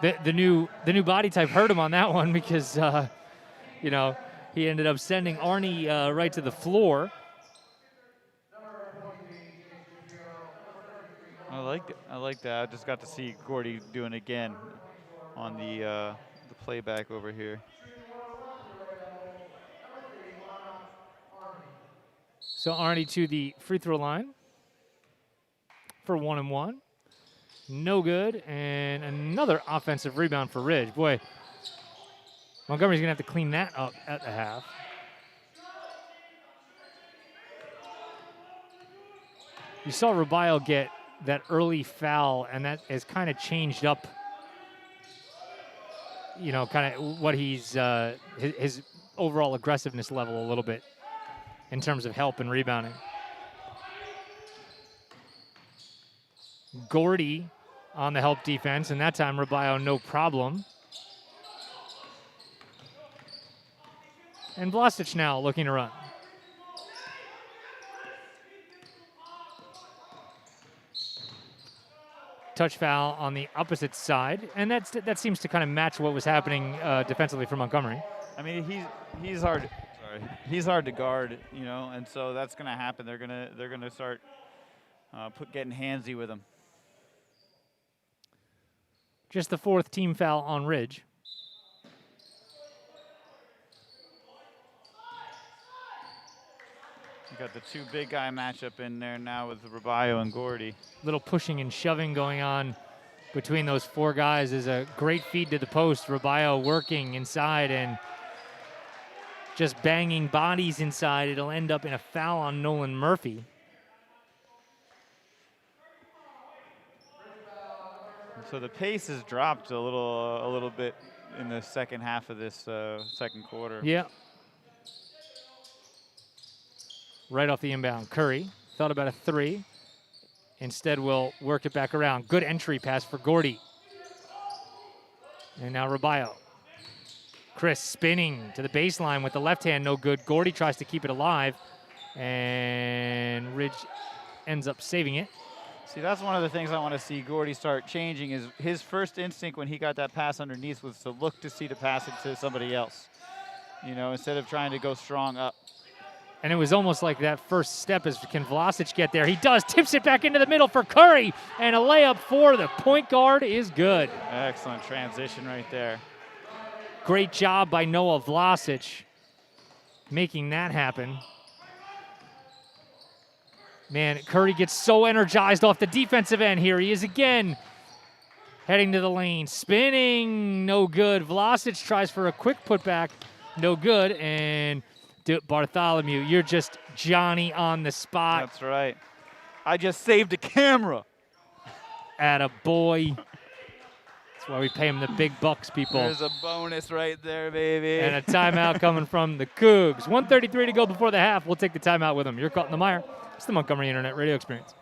The new body type hurt him on that one because, you know, he ended up sending Arnie right to the floor. I like that. I just got to see Gordy doing it again on the playback over here. So Arnie to the free throw line for 1-and-1. No good, and another offensive rebound for Ridge. Boy, Montgomery's going to have to clean that up at the half. You saw Rubio get that early foul, and that has kind of changed up, you know, kind of what he's, his overall aggressiveness level a little bit in terms of help and rebounding. Gordy on the help defense, and that time Rubio no problem. And Vlasic now looking to run. Touch foul on the opposite side, and that seems to kind of match what was happening defensively for Montgomery. I mean, he's hard. Sorry, he's hard to guard, you know, and so that's going to happen. They're gonna start getting handsy with him. Just the 4th team foul on Ridge. You got the 2 big guy matchup in there now with Rubio and Gordy. Little pushing and shoving going on between those 4 guys is a great feed to the post. Rubio working inside and just banging bodies inside. It'll end up in a foul on Nolan Murphy. So the pace has dropped a little bit in the second half of this second quarter. Yeah. Right off the inbound. Curry thought about a 3. Instead, will work it back around. Good entry pass for Gordy. And now Rubio. Chris spinning to the baseline with the left hand, no good. Gordy tries to keep it alive, and Ridge ends up saving it. See, that's one of the things I want to see Gordy start changing. Is his first instinct when he got that pass underneath was to look to see to pass it to somebody else, you know, instead of trying to go strong up. And it was almost like that first step is, can Vlasic get there? He does, tips it back into the middle for Curry, and a layup for the point guard is good. Excellent transition right there. Great job by Noah Vlasic making that happen. Man, Curry gets so energized off the defensive end here. He is again heading to the lane, spinning, no good. Vlasic tries for a quick putback, no good, and Bartholomew, you're just Johnny on the spot. That's right. I just saved a camera. Atta boy. That's why we pay him the big bucks, people. There's a bonus right there, baby. And a timeout coming from the Cougs. 1:33 to go before the half. We'll take the timeout with them. You're caught in the mire. It's the Montgomery Internet Radio Experience.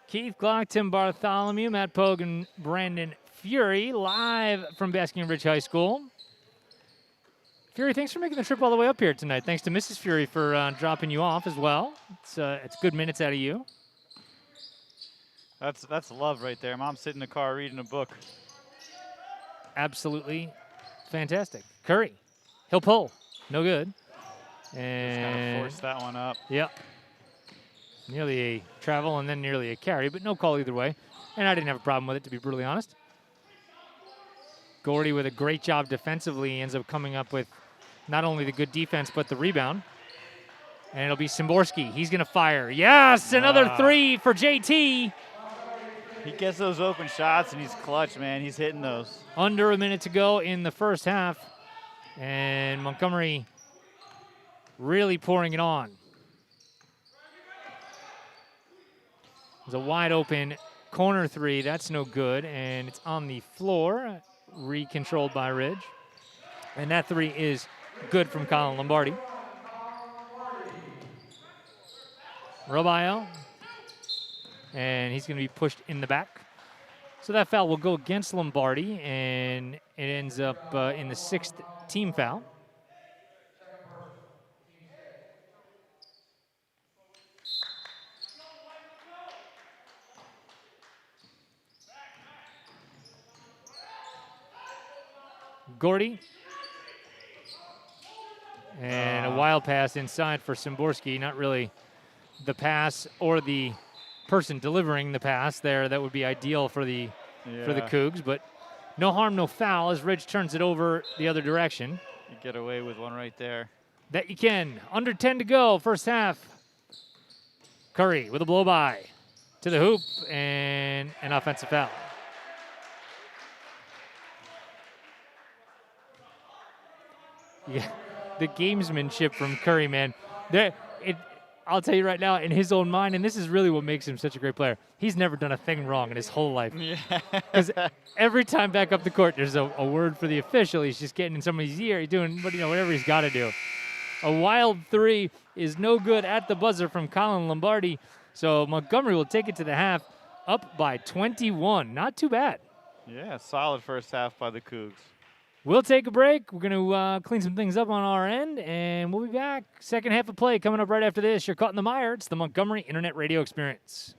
Keith Glock, Tim Bartholomew, Matt Pogue, and Brandon Fury live from Basking Ridge High School. Fury, thanks for making the trip all the way up here tonight. Thanks to Mrs. Fury for dropping you off as well. It's good minutes out of you. That's love right there. Mom's sitting in the car reading a book. Absolutely fantastic. Curry, he'll pull. No good. Just kind of forced that one up. Yep. Nearly a travel and then nearly a carry, but no call either way. And I didn't have a problem with it, to be brutally honest. Gordy with a great job defensively ends up coming up with not only the good defense, but the rebound. And it'll be Szymborski. He's going to fire. Yes, another three for JT. He gets those open shots, and he's clutch, man. He's hitting those. Under a minute to go in the first half, and Montgomery really pouring it on. There's a wide open corner three. That's no good, and it's on the floor, recontrolled by Ridge. And that three is good from Colin Lombardi. Robayo, and he's going to be pushed in the back. So that foul will go against Lombardi, and it ends up in the 6th team foul. Gordy. And a wild pass inside for Szymborski. Not really the pass or the person delivering the pass there. That would be ideal for the Cougs, but no harm, no foul as Ridge turns it over the other direction. You get away with one right there. That you can. Under 10 to go, first half. Curry with a blow by to the hoop and an offensive foul. Yeah, the gamesmanship from Curry, man. I'll tell you right now, in his own mind, and this is really what makes him such a great player, he's never done a thing wrong in his whole life. Yeah. Because every time back up the court, there's a word for the official. He's just getting in somebody's ear. He's doing whatever he's got to do. A wild three is no good at the buzzer from Colin Lombardi. So Montgomery will take it to the half, up by 21. Not too bad. Yeah, solid first half by the Cougs. We'll take a break. We're going to clean some things up on our end, and we'll be back. Second half of play coming up right after this. You're caught in the mire. It's the Montgomery Internet Radio Experience.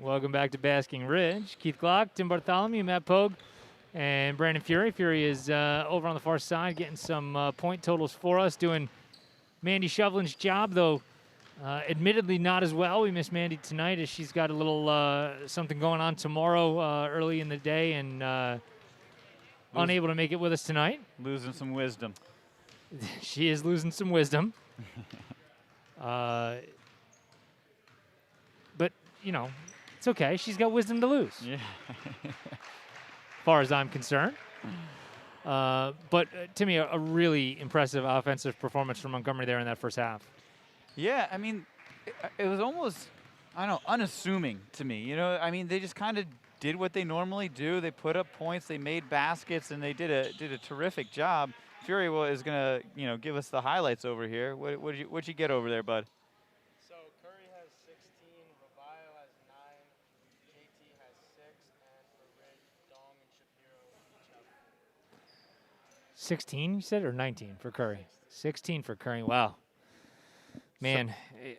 Welcome back to Basking Ridge. Keith Glock, Tim Bartholomew, Matt Pogue, and Brandon Fury. Fury is over on the far side getting some point totals for us, doing Mandy Shovelin's job, though admittedly not as well. We miss Mandy tonight as she's got a little something going on tomorrow early in the day and unable to make it with us tonight. Losing some wisdom. She is losing some wisdom. But, you know, it's okay. She's got wisdom to lose. Yeah. As far as I'm concerned. But Timmy, a really impressive offensive performance from Montgomery there in that first half. Yeah, I mean, it was almost, I don't know, unassuming to me. You know, I mean, they just kind of did what they normally do. They put up points, they made baskets, and they did a terrific job. Fury is gonna, you know, give us the highlights over here. What'd you get over there, bud? So Curry has 16, Rabayo has 9, JT has 6, and for Ridge, Dong and Shapiro each have 16, you said, or 19 for Curry? 16 for Curry. Wow. Man,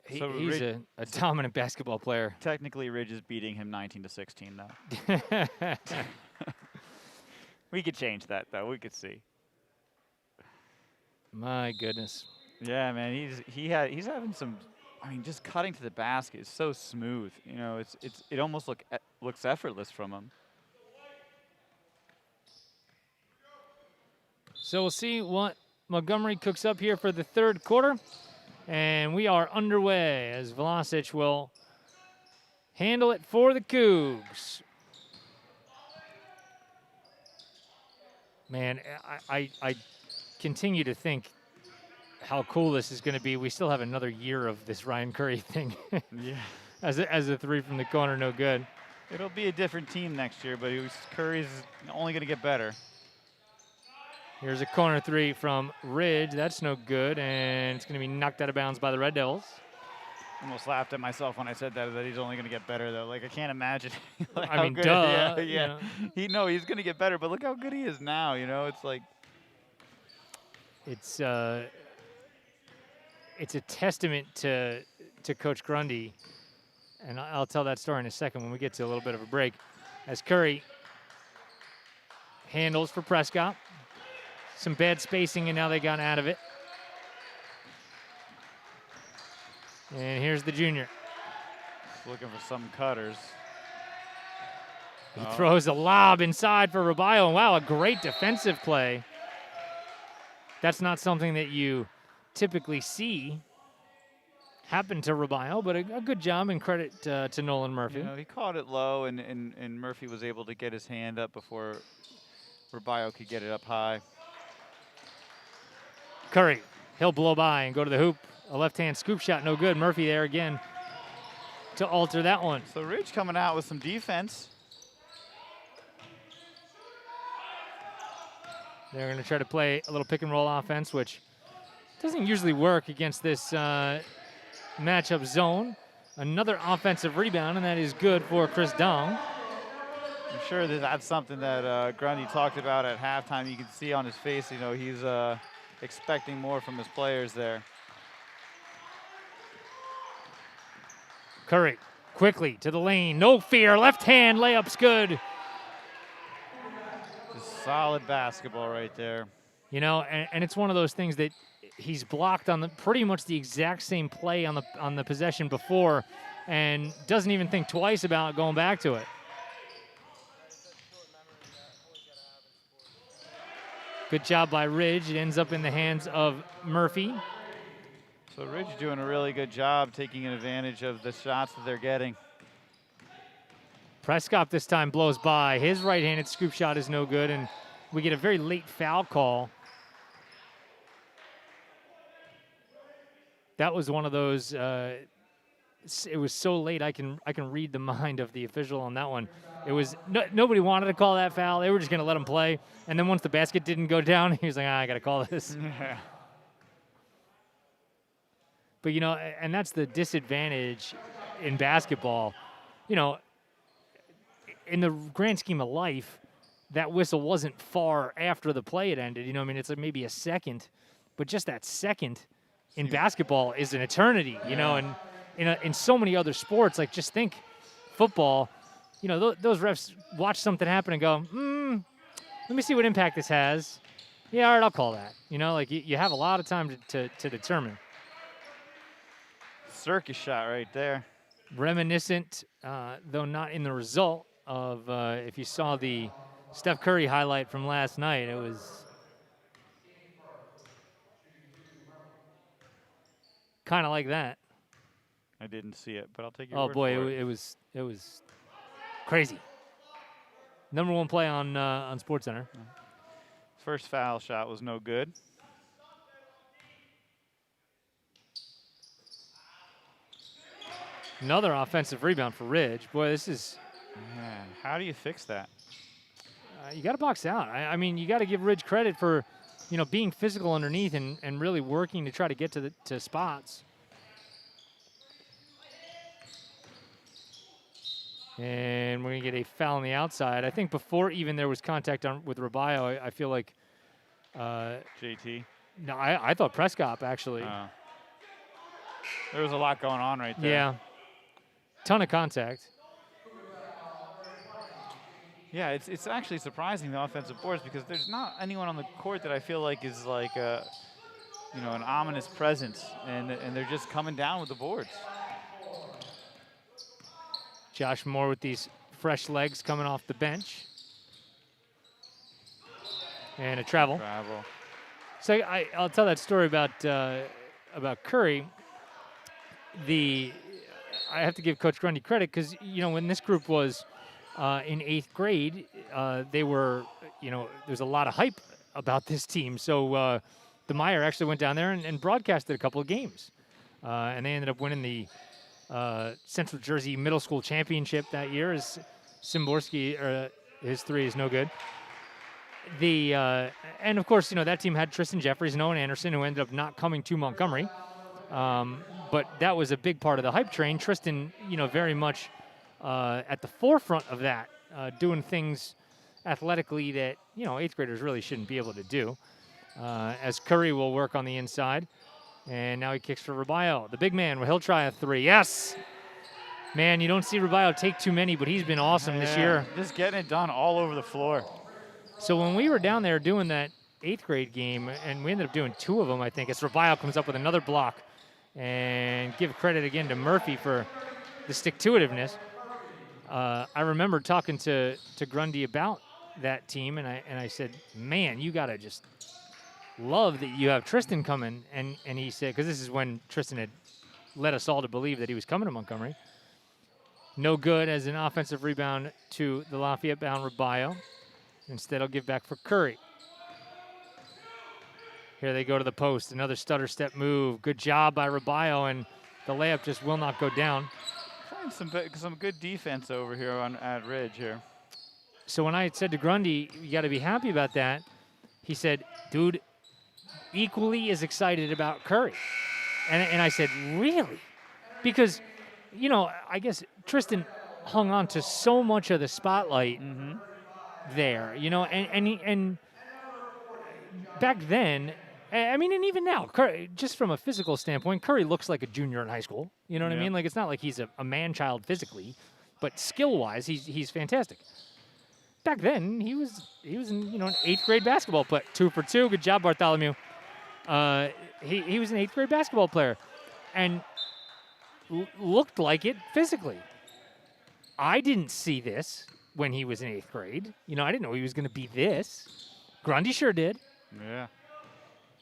he's a dominant basketball player. Technically, Ridge is beating him 19-16 now. We could change that, though. We could see. My goodness. Yeah, man, he's having some. I mean, just cutting to the basket is so smooth. You know, it almost looks effortless from him. So we'll see what Montgomery cooks up here for the third quarter. And we are underway as Vlasic will handle it for the Cougs. Man, I continue to think how cool this is going to be. We still have another year of this Ryan Curry thing. Yeah. As a three from the corner, no good. It'll be a different team next year, but Curry's only going to get better. Here's a corner three from Ridge. That's no good, and it's going to be knocked out of bounds by the Red Devils. Almost laughed at myself when I said that he's only going to get better, though. Like, I can't imagine. Like, I mean, good, duh. Yeah. You know. He's going to get better, but look how good he is now, you know? It's like. It's a testament to Coach Grundy, and I'll tell that story in a second when we get to a little bit of a break. As Curry handles for Prescott. Some bad spacing, and now they got out of it. And here's the junior. Looking for some cutters. He throws a lob inside for Rabayo, and wow, a great defensive play. That's not something that you typically see happen to Rabayo, but a good job and credit to Nolan Murphy. You know, he caught it low, and Murphy was able to get his hand up before Rabayo could get it up high. Curry, he'll blow by and go to the hoop. A left-hand scoop shot, no good. Murphy there again to alter that one. So Ridge coming out with some defense. They're going to try to play a little pick-and-roll offense, which doesn't usually work against this matchup zone. Another offensive rebound, and that is good for Chris Dong. I'm sure that's something that Grundy talked about at halftime. You can see on his face, you know, he's expecting more from his players there. Curry quickly to the lane. No fear. Left hand layup's good. Just solid basketball right there. You know, and it's one of those things that he's blocked on pretty much the exact same play on the possession before and doesn't even think twice about going back to it. Good job by Ridge. It ends up in the hands of Murphy. So Ridge doing a really good job taking advantage of the shots that they're getting. Prescott this time blows by. His right-handed scoop shot is no good, and we get a very late foul call. That was one of those, it was so late I can read the mind of the official on that one. It was, nobody wanted to call that foul. They were just going to let him play. And then once the basket didn't go down, he was like, I got to call this. Yeah. But, you know, and that's the disadvantage in basketball. You know, in the grand scheme of life, that whistle wasn't far after the play had ended. You know, I mean, it's like maybe a second. But just that second in basketball is an eternity, you know. And in so many other sports, like just think football, those refs watch something happen and go, let me see what impact this has. Yeah, all right, I'll call that. You have a lot of time to determine. Circus shot right there. Reminiscent, though not in the result, of if you saw the Steph Curry highlight from last night, it was kind of like that. I didn't see it, but I'll take your Oh word boy, for it was crazy. Number one play on SportsCenter. First foul shot was no good. Another offensive rebound for Ridge. Boy, this is. Man, how do you fix that? You got to box out. I mean, you got to give Ridge credit for, being physical underneath and really working to try to get to spots. And we're going to get a foul on the outside. I think before even there was contact with Rabayo, I feel like. JT? No, I thought Prescott, actually. There was a lot going on right there. Yeah. Ton of contact. Yeah, it's actually surprising, the offensive boards, because there's not anyone on the court that I feel like is like an ominous presence, and they're just coming down with the boards. Josh Moore with these fresh legs coming off the bench. And a travel. So I'll tell that story about Curry. I have to give Coach Grundy credit because, when this group was in 8th grade, they were, there's a lot of hype about this team. So the MIRE actually went down there and broadcasted a couple of games. And they ended up winning the Central Jersey Middle School Championship that year, as Szymborski, his three is no good. And of course, that team had Tristan Jeffries and Owen Anderson, who ended up not coming to Montgomery. But that was a big part of the hype train. Tristan, very much at the forefront of that, doing things athletically that, 8th graders really shouldn't be able to do. As Curry will work on the inside. And now he kicks for Rabayo. The big man, he'll try a three. Yes! Man, you don't see Rabayo take too many, but he's been awesome this year. Just getting it done all over the floor. So when we were down there doing that 8th grade game, and we ended up doing 2 of them, I think, as Rabayo comes up with another block. And give credit again to Murphy for the stick-to-itiveness. I remember talking to Grundy about that team, and I said, man, you got to just love that you have Tristan coming. And he said, because this is when Tristan had led us all to believe that he was coming to Montgomery. No good as an offensive rebound to the Lafayette-bound Rabayo. Instead, I'll give back for Curry. Here they go to the post. Another stutter step move. Good job by Rabayo, and the layup just will not go down. Playing some good defense over here at Ridge here. So when I had said to Grundy, you got to be happy about that, he said, dude, equally as excited about Curry. And I said, really? Because, I guess Tristan hung on to so much of the spotlight there, and back then, I mean, and even now, Curry, just from a physical standpoint, Curry looks like a junior in high school. You know what I mean? Like, it's not like he's a man-child physically, but skill-wise, he's fantastic. Back then, he was in, an 8th grade basketball player. 2 for 2. Good job, Bartholomew. He was an 8th grade basketball player and looked like it physically. I didn't see this when he was in 8th grade. I didn't know he was going to be this. Grundy sure did. Yeah.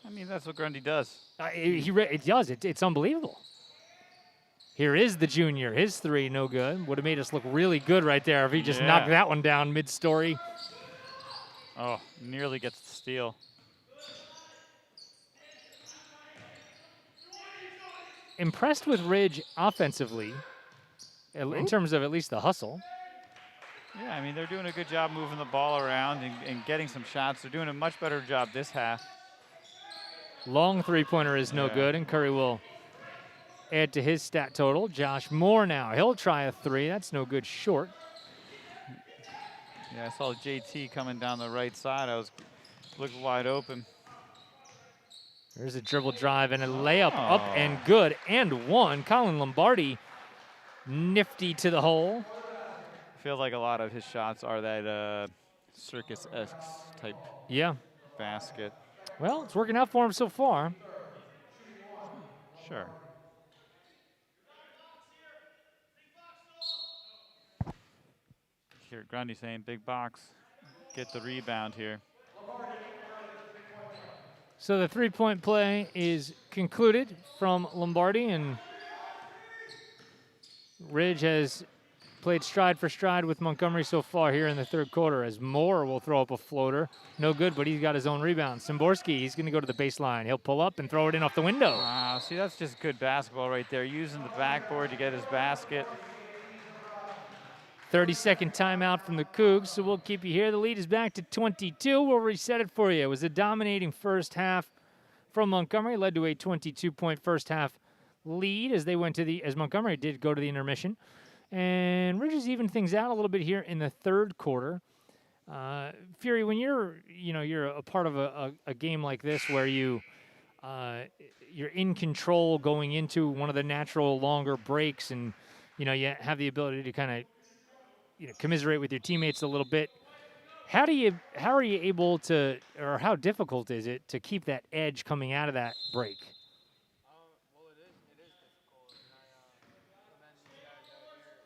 I mean, that's what Grundy does. It does. It's unbelievable. Here is the junior. His three, no good. Would have made us look really good right there if he just knocked that one down mid-story. Oh, nearly gets the steal. Impressed with Ridge offensively, in terms of at least the hustle. Yeah, I mean, they're doing a good job moving the ball around and getting some shots. They're doing a much better job this half. Long three-pointer is no good, and Curry will add to his stat total. Josh Moore now. He'll try a three. That's no good short. Yeah, I saw JT coming down the right side. I was looking wide open. There's a dribble drive and a layup up and good and one. Colin Lombardi nifty to the hole. I feel like a lot of his shots are that circus-esque type Yeah. basket. Well, it's working out for him so far. Sure. Here, Grundy saying big box. Get the rebound here. So the three-point play is concluded from Lombardi, and Ridge has played stride for stride with Montgomery so far here in the third quarter, as Moore will throw up a floater. No good, but he's got his own rebound. Szymborski, he's going to go to the baseline. He'll pull up and throw it in off the window. Wow, see, that's just good basketball right there, using the backboard to get his basket. 30-second timeout from the Cougs, so we'll keep you here. The lead is back to 22. We'll reset it for you. It was a dominating first half from Montgomery, led to a 22-point first half lead as Montgomery did go to the intermission. And Ridges evened things out a little bit here in the third quarter. Fury, when you're a part of a game like this where you're in control going into one of the natural longer breaks, and you have the ability to kind of commiserate with your teammates a little bit. How are you able to, or how difficult is it to keep that edge coming out of that break? Well, it is difficult. And I commend these guys out here.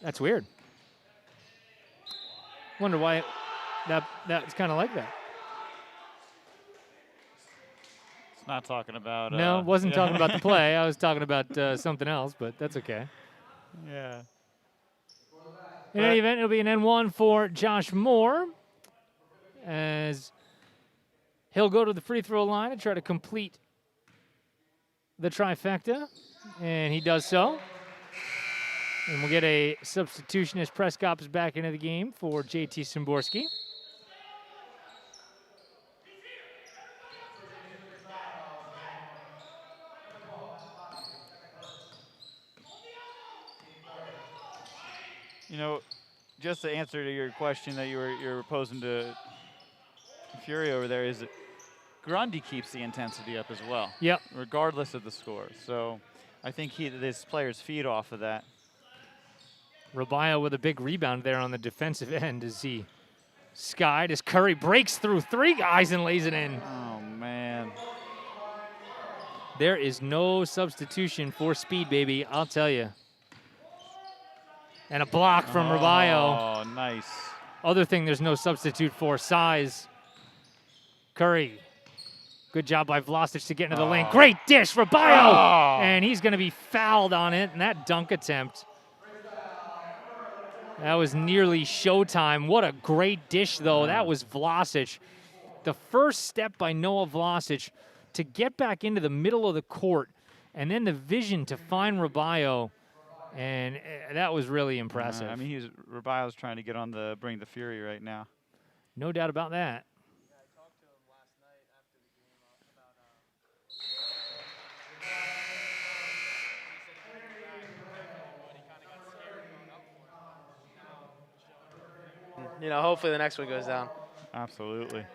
That's weird. Wonder why that's kind of like that. It's not talking about. No, wasn't talking about the play. I was talking about something else, but that's okay. Yeah. In any event, it'll be an N1 for Josh Moore, as he'll go to the free throw line and try to complete the trifecta, and he does so. And we'll get a substitution as Prescott is back into the game for JT Szymborski. Just to answer to your question that you were posing to Fury over there, is that Grundy keeps the intensity up as well. Yep. Regardless of the score. So I think his players feed off of that. Robayo with a big rebound there on the defensive end as he skied as Curry breaks through three guys and lays it in. Oh, man. There is no substitution for speed, baby, I'll tell you. And a block from Robayo. Oh, nice. Other thing there's no substitute for, size. Curry. Good job by Vlasic to get into the lane. Great dish, Robayo! And he's going to be fouled on it, and that dunk attempt. That was nearly showtime. What a great dish, though. That was Vlasic. The first step by Noah Vlasic to get back into the middle of the court, and then the vision to find Robayo, and that was really impressive. Robayo's trying to get on bring the Fury right now. No doubt about that. Yeah, I talked to him last night after the game about hopefully the next one goes down. Absolutely.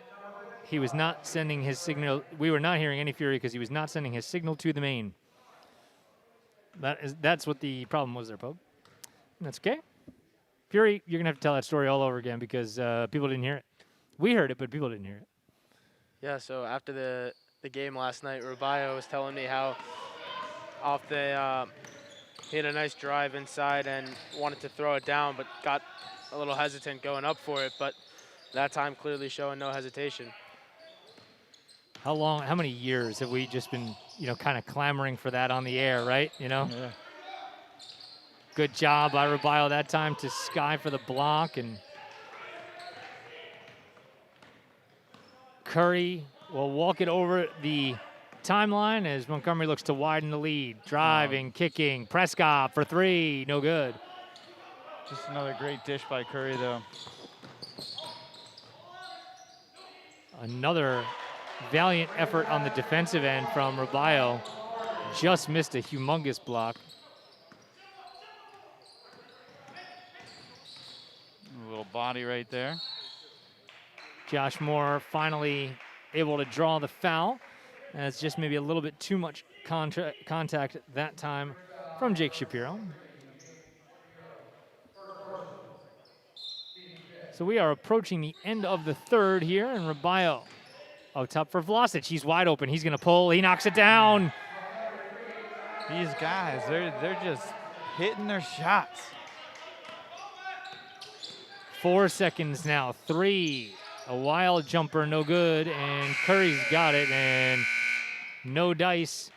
He was not sending his signal. We were not hearing any Fury because he was not sending his signal to the main. That's what the problem was there, Pope. That's okay. Fury, you're going to have to tell that story all over again because people didn't hear it. We heard it, but people didn't hear it. Yeah, so after the game last night, Robayo was telling me how he had a nice drive inside and wanted to throw it down, but got a little hesitant going up for it, but that time clearly showing no hesitation. How many years have we just been, kind of clamoring for that on the air, right? Yeah. Good job by Robayo that time to sky for the block, and Curry will walk it over the timeline as Montgomery looks to widen the lead. Driving, kicking, Prescott for three, no good. Just another great dish by Curry, though. Another valiant effort on the defensive end from Robayo. just missed a humongous block. A little body right there. Josh Moore finally able to draw the foul. And it's just maybe a little bit too much contact that time from Jake Shapiro. So we are approaching the end of the third here, and Rabayo out top for Vlasic. He's wide open. He's going to pull. He knocks it down. These guys, they're just hitting their shots. 4 seconds now. 3. A wild jumper, no good. And Curry's got it, and no dice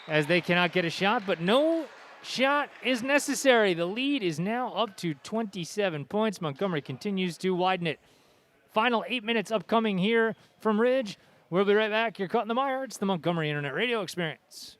as they cannot get a shot, but no shot is necessary. The lead is now up to 27 points. Montgomery continues to widen it. Final 8 minutes upcoming here from Ridge. We'll be right back. You're caught in the mire. It's the Montgomery Internet Radio Experience.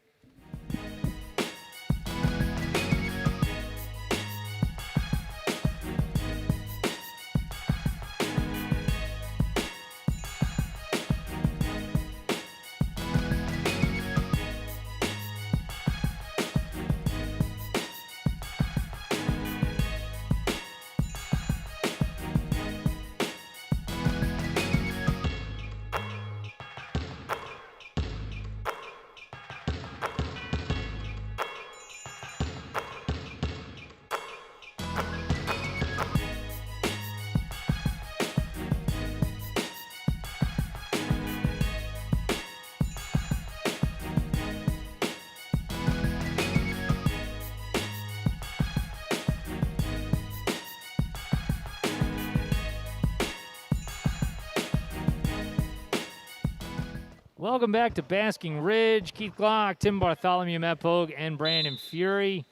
Welcome back to Basking Ridge. Keith Glock, Tim Bartholomew, Matt Pogue, and Brandon Fury.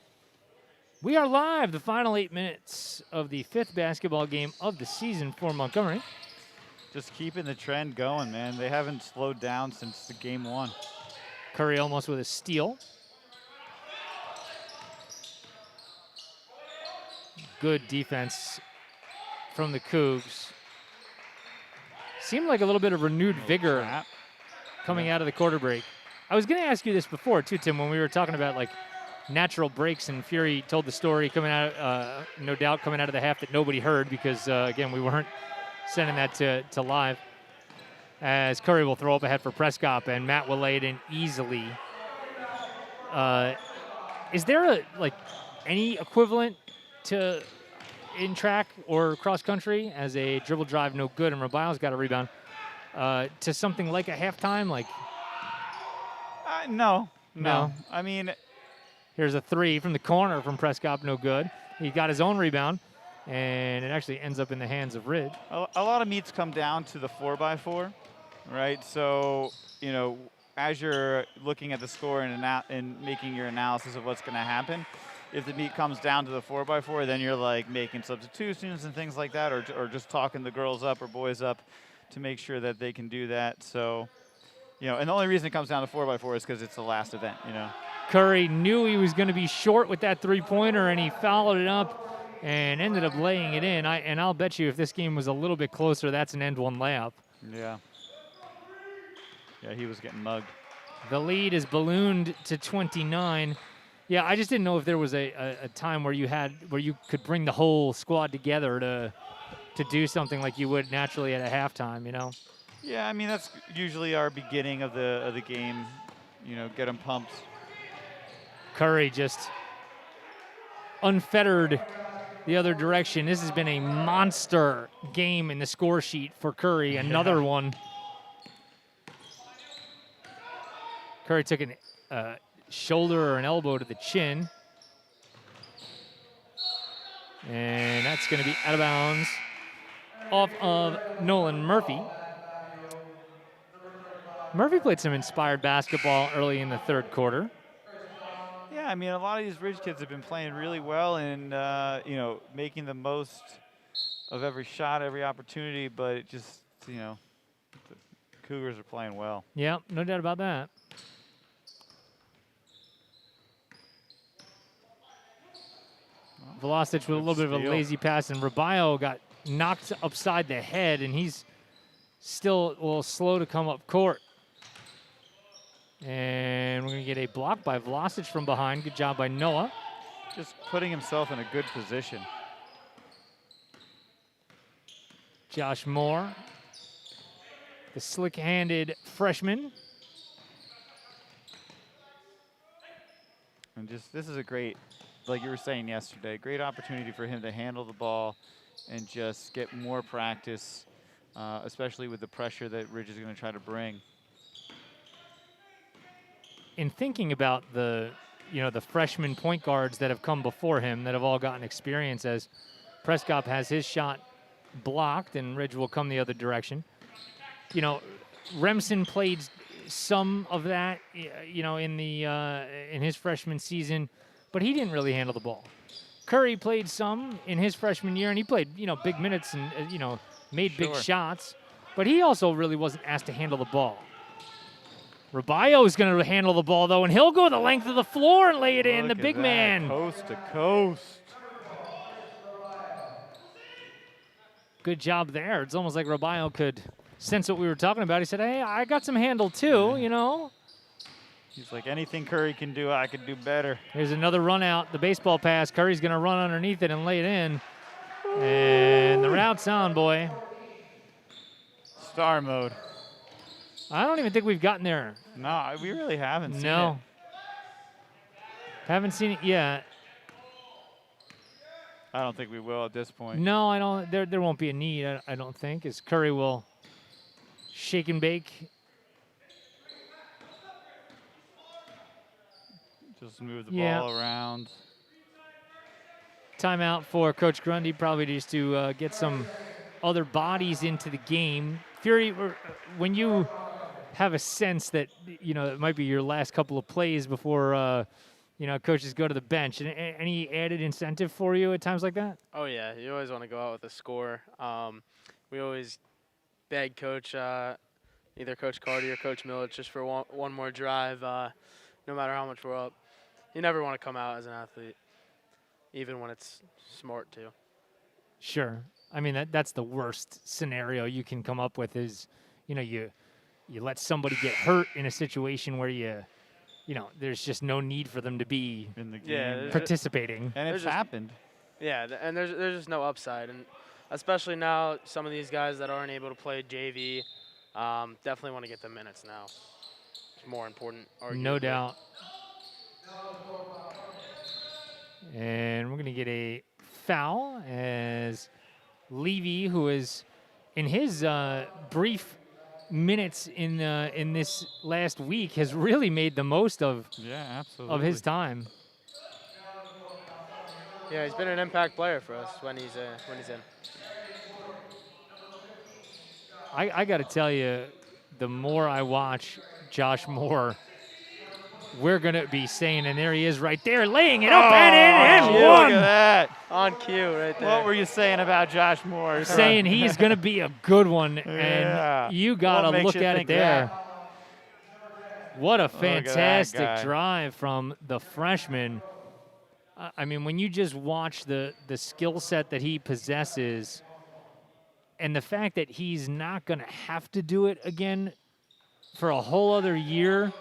We are live, the final 8 minutes of the 5th basketball game of the season for Montgomery. Just keeping the trend going, man. They haven't slowed down since the game 1. Curry almost with a steal. Good defense from the Cougs. Seemed like a little bit of renewed vigor Trap. coming out of the quarter break. I was going to ask you this before, too, Tim, when we were talking about, like, natural breaks, and Fury told the story coming out, no doubt, coming out of the half that nobody heard because, again, we weren't sending that to live. As Curry will throw up ahead for Prescott, and Matt will lay it in easily. Is there, any equivalent to in track or cross country as a dribble drive no good, and Rabayo's got a rebound, to something like a halftime? No. No. I mean, Here's a 3 from the corner from Prescott, no good. He got his own rebound, and it actually ends up in the hands of Ridge. a lot of meets come down to the 4x4, right? So, as you're looking at the score and making your analysis of what's going to happen, if the meet comes down to the 4x4, then you're making substitutions and things like that, or just talking the girls up or boys up to make sure that they can do that. So, and the only reason it comes down to 4x4 is because it's the last event, Curry knew he was going to be short with that three-pointer, and he followed it up and ended up laying it in. I'll bet you if this game was a little bit closer, that's an end-one layup. Yeah. Yeah, he was getting mugged. The lead is ballooned to 29. Yeah, I just didn't know if there was a time where you could bring the whole squad together to do something like you would naturally at a halftime, Yeah, I mean, that's usually our beginning of the game, get them pumped. Curry just unfettered the other direction. This has been a monster game in the score sheet for Curry. Another one. Curry took a shoulder or an elbow to the chin. And that's going to be out of bounds off of Nolan Murphy. Murphy played some inspired basketball early in the third quarter. Yeah, I mean, a lot of these Ridge kids have been playing really well and, making the most of every shot, every opportunity, but it just, the Cougars are playing well. Yeah, no doubt about that. Vlasic with a little bit of a lazy pass, and Rabayo got knocked upside the head, and he's still a little slow to come up court. And we're going to get a block by Vlasic from behind. Good job by Noah. Just putting himself in a good position. Josh Moore, the slick-handed freshman. And just, this is a great, like you were saying yesterday, great opportunity for him to handle the ball and just get more practice, especially with the pressure that Ridge is going to try to bring. In thinking about the freshman point guards that have come before him that have all gotten experience, as Prescott has his shot blocked and Ridge will come the other direction. You know, Remsen played some of that, in his freshman season, but he didn't really handle the ball. Curry played some in his freshman year, and he played, big minutes and, made big shots, but he also really wasn't asked to handle the ball. Rubio is going to handle the ball, though, and he'll go the length of the floor and lay it in, the big man. Coast to coast. Good job there. It's almost like Rubio could sense what we were talking about. He said, hey, I got some handle, too, He's like, anything Curry can do, I can do better. Here's another run out, the baseball pass. Curry's going to run underneath it and lay it in. And the route's on, boy. Star mode. I don't even think we've gotten there. No, we really haven't seen it. No. Haven't seen it yet. I don't think we will at this point. No, I don't. There won't be a need, I don't think, as Curry will shake and bake. Just move the ball around. Timeout for Coach Grundy, probably just to get some other bodies into the game. Fury, when you have a sense that, it might be your last couple of plays before, coaches go to the bench, any added incentive for you at times like that? Oh, yeah. You always want to go out with a score. We always beg Coach, either Coach Carty or Coach Millett, just for one more drive, no matter how much we're up. You never want to come out as an athlete, even when it's smart to. Sure. I mean, that's the worst scenario you can come up with is, you let somebody get hurt in a situation where there's just no need for them to be in the game. Participating. And it's happened. Yeah, and there's just no upside. And especially now, some of these guys that aren't able to play JV, definitely want to get the minutes now. It's more important. No doubt. And we're going to get a foul as Levy, who is in his brief minutes in this last week, has really made the most of his time. Yeah, he's been an impact player for us when he's in. I got to tell you, the more I watch Josh Moore, we're going to be saying, and there he is right there, laying it up and in and one. Look at that. On cue right there. What were you saying about Josh Moore? Saying he's going to be a good one, and you got to look at it there. What a fantastic drive from the freshman. I mean, when you just watch the skill set that he possesses and the fact that he's not going to have to do it again for a whole other year,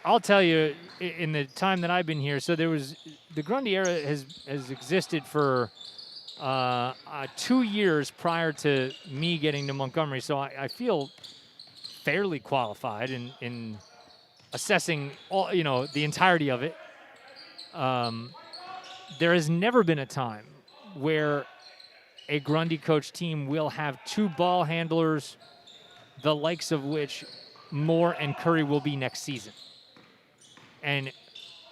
I'll tell you, in the time that I've been here, so there was the Grundy era has existed for 2 years prior to me getting to Montgomery, so I feel fairly qualified in assessing all the entirety of it. There has never been a time where a Grundy coach team will have two ball handlers, the likes of which Moore and Curry will be next season. And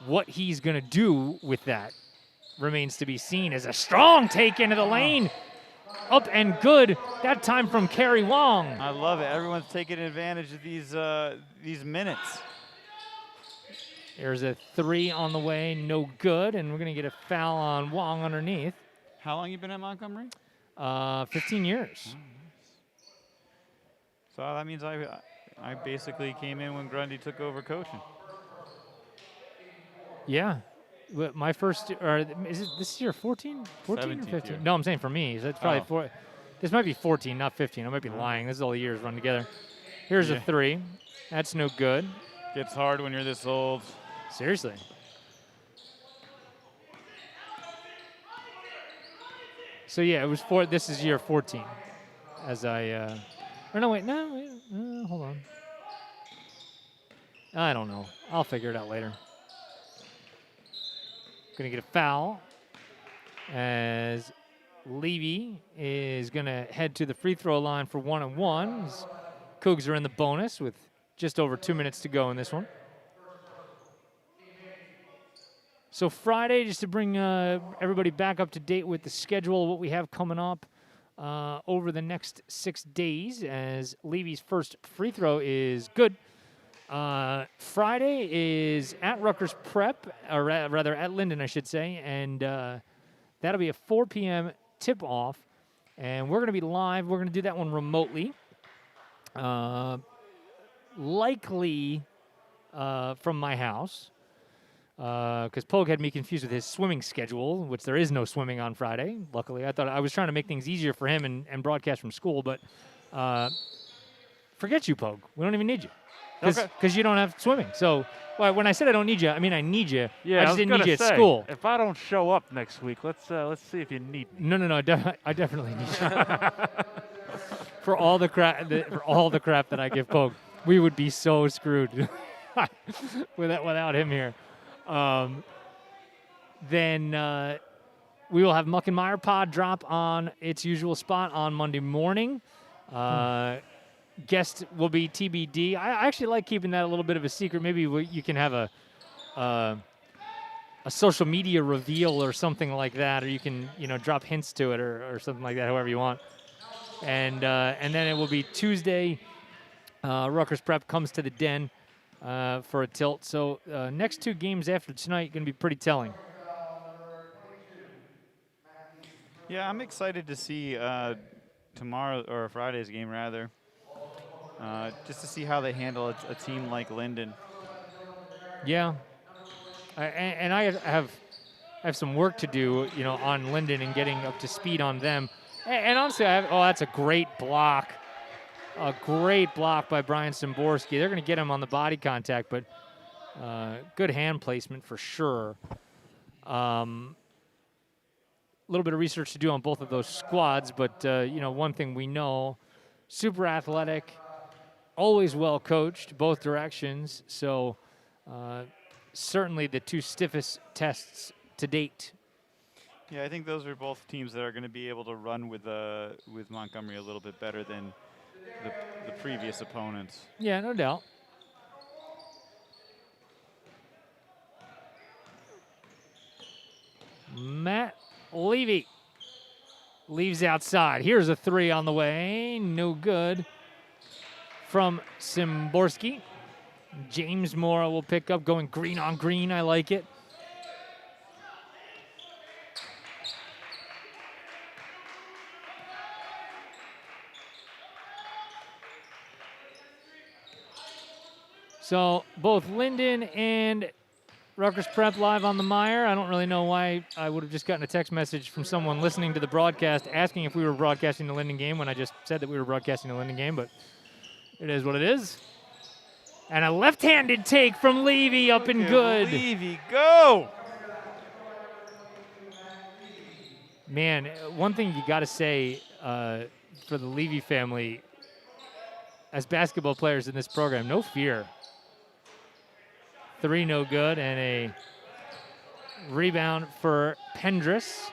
what he's going to do with that remains to be seen. As a strong take into the lane. Up and good. That time from Kerry Wong. I love it. Everyone's taking advantage of these minutes. There's a three on the way. No good. And we're going to get a foul on Wong underneath. How long you been at Montgomery? 15 years. So that means I basically came in when Grundy took over coaching. Yeah. My first, or is it this year 14? 14 or 15? Year. No, I'm saying for me. So it's probably this might be 14, not 15. I might be lying. This is all the years run together. Here's Yeah. a 3. That's no good. Gets hard when you're this old. Seriously. So yeah, it was this is year 14. As I, or no, wait, hold on. I don't know. I'll figure it out later. Gonna get a foul as Levy is gonna head to the free throw line for 1-on-1. Cougs are in the bonus with just over 2 minutes to go in this one. So Friday, just to bring everybody back up to date with the schedule of what we have coming up over the next 6 days, as Levy's first free throw is good. Friday is at Rutgers Prep, or rather at Linden, I should say, and that'll be a 4 p.m. tip-off, and we're going to be live. We're going to do that one remotely, likely from my house. Because Pogue had me confused with his swimming schedule, which there is no swimming on Friday. Luckily, I thought I was trying to make things easier for him and broadcast from school, but forget you, Pogue. We don't even need you because you don't have swimming. So when I said I don't need you, I mean I need you. Yeah, I just didn't need you at say, school. If I don't show up next week, let's see if you need me. No, I definitely need you for all the crap that I give Pogue. We would be so screwed without him here. Then we will have Muck and Mire pod drop on its usual spot on Monday morning. Guest will be TBD. I actually like keeping that a little bit of a secret. Maybe you can have a social media reveal or something like that, or you can drop hints to it or something like that, however you want. And then it will be Tuesday. Rutgers Prep comes to the Den. For a tilt. So next 2 games after tonight going to be pretty telling. Yeah, I'm excited to see tomorrow or Friday's game rather, just to see how they handle a team like Linden. Yeah, and I have some work to do, on Linden and getting up to speed on them. And honestly, that's a great block. A great block by Brian Szymborski. They're going to get him on the body contact, but good hand placement for sure. A little bit of research to do on both of those squads, but one thing we know, super athletic, always well coached, both directions. So certainly the 2 stiffest tests to date. Yeah, I think those are both teams that are going to be able to run with Montgomery a little bit better than the previous opponents. Yeah, no doubt. Matt Levy leaves outside. Here's a 3 on the way. No good from Szymborski. James Moore will pick up, going green on green. I like it. So both Linden and Rutgers Prep live on the Mire. I don't really know why I would have just gotten a text message from someone listening to the broadcast asking if we were broadcasting the Linden game when I just said that we were broadcasting the Linden game, but it is what it is. And a left-handed take from Levy up and good. Levy, go! Man, one thing you got to say for the Levy family, as basketball players in this program, no fear. 3 no good, and a rebound for Pendris.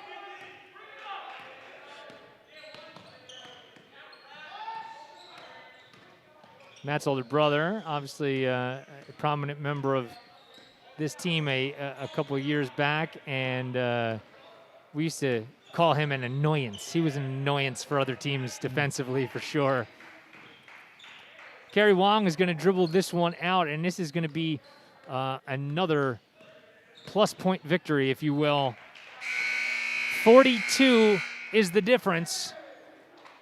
Matt's older brother, obviously a prominent member of this team a couple of years back, and we used to call him an annoyance. He was an annoyance for other teams defensively, for sure. Kerry Wong is going to dribble this one out, and this is going to be another plus-point victory, if you will. 42 is the difference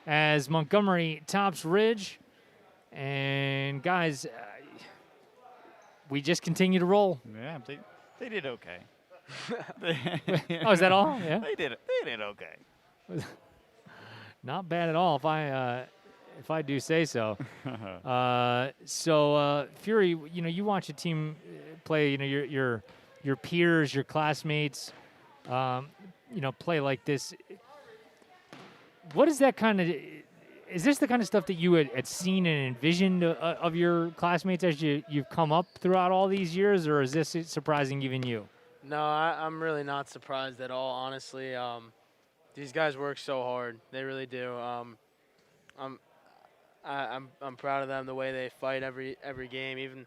as Montgomery tops Ridge. And, guys, we just continue to roll. Yeah, they did okay. Oh, is that all? Yeah. They did okay. Not bad at all. if I do say so. Fury, you watch a team play, your peers, your classmates, play like this. What is that kind of? Is this the kind of stuff that you had seen and envisioned of your classmates as you've come up throughout all these years, or is this surprising even you? No, I'm really not surprised at all, honestly. These guys work so hard. They really do. I'm proud of them, the way they fight every game, even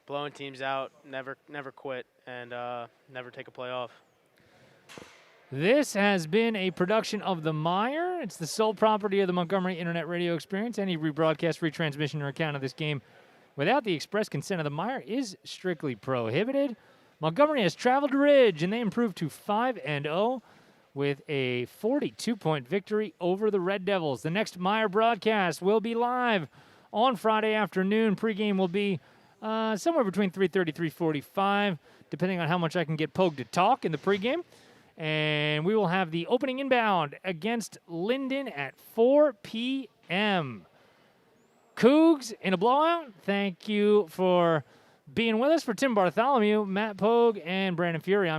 blowing teams out, never quit, and never take a play off. This has been a production of the MIRE. It's the sole property of the Montgomery Internet Radio Experience. Any rebroadcast, retransmission, or account of this game without the express consent of the MIRE is strictly prohibited. Montgomery has traveled to Ridge, and they improved to 5-0 with a 42-point victory over the Red Devils. The next MIRE broadcast will be live on Friday afternoon. Pregame will be somewhere between 3:30 3:45, depending on how much I can get Pogue to talk in the pregame. And we will have the opening inbound against Linden at 4 p.m. Cougs in a blowout. Thank you for being with us. For Tim Bartholomew, Matt Pogue, and Brandon Fury, I'm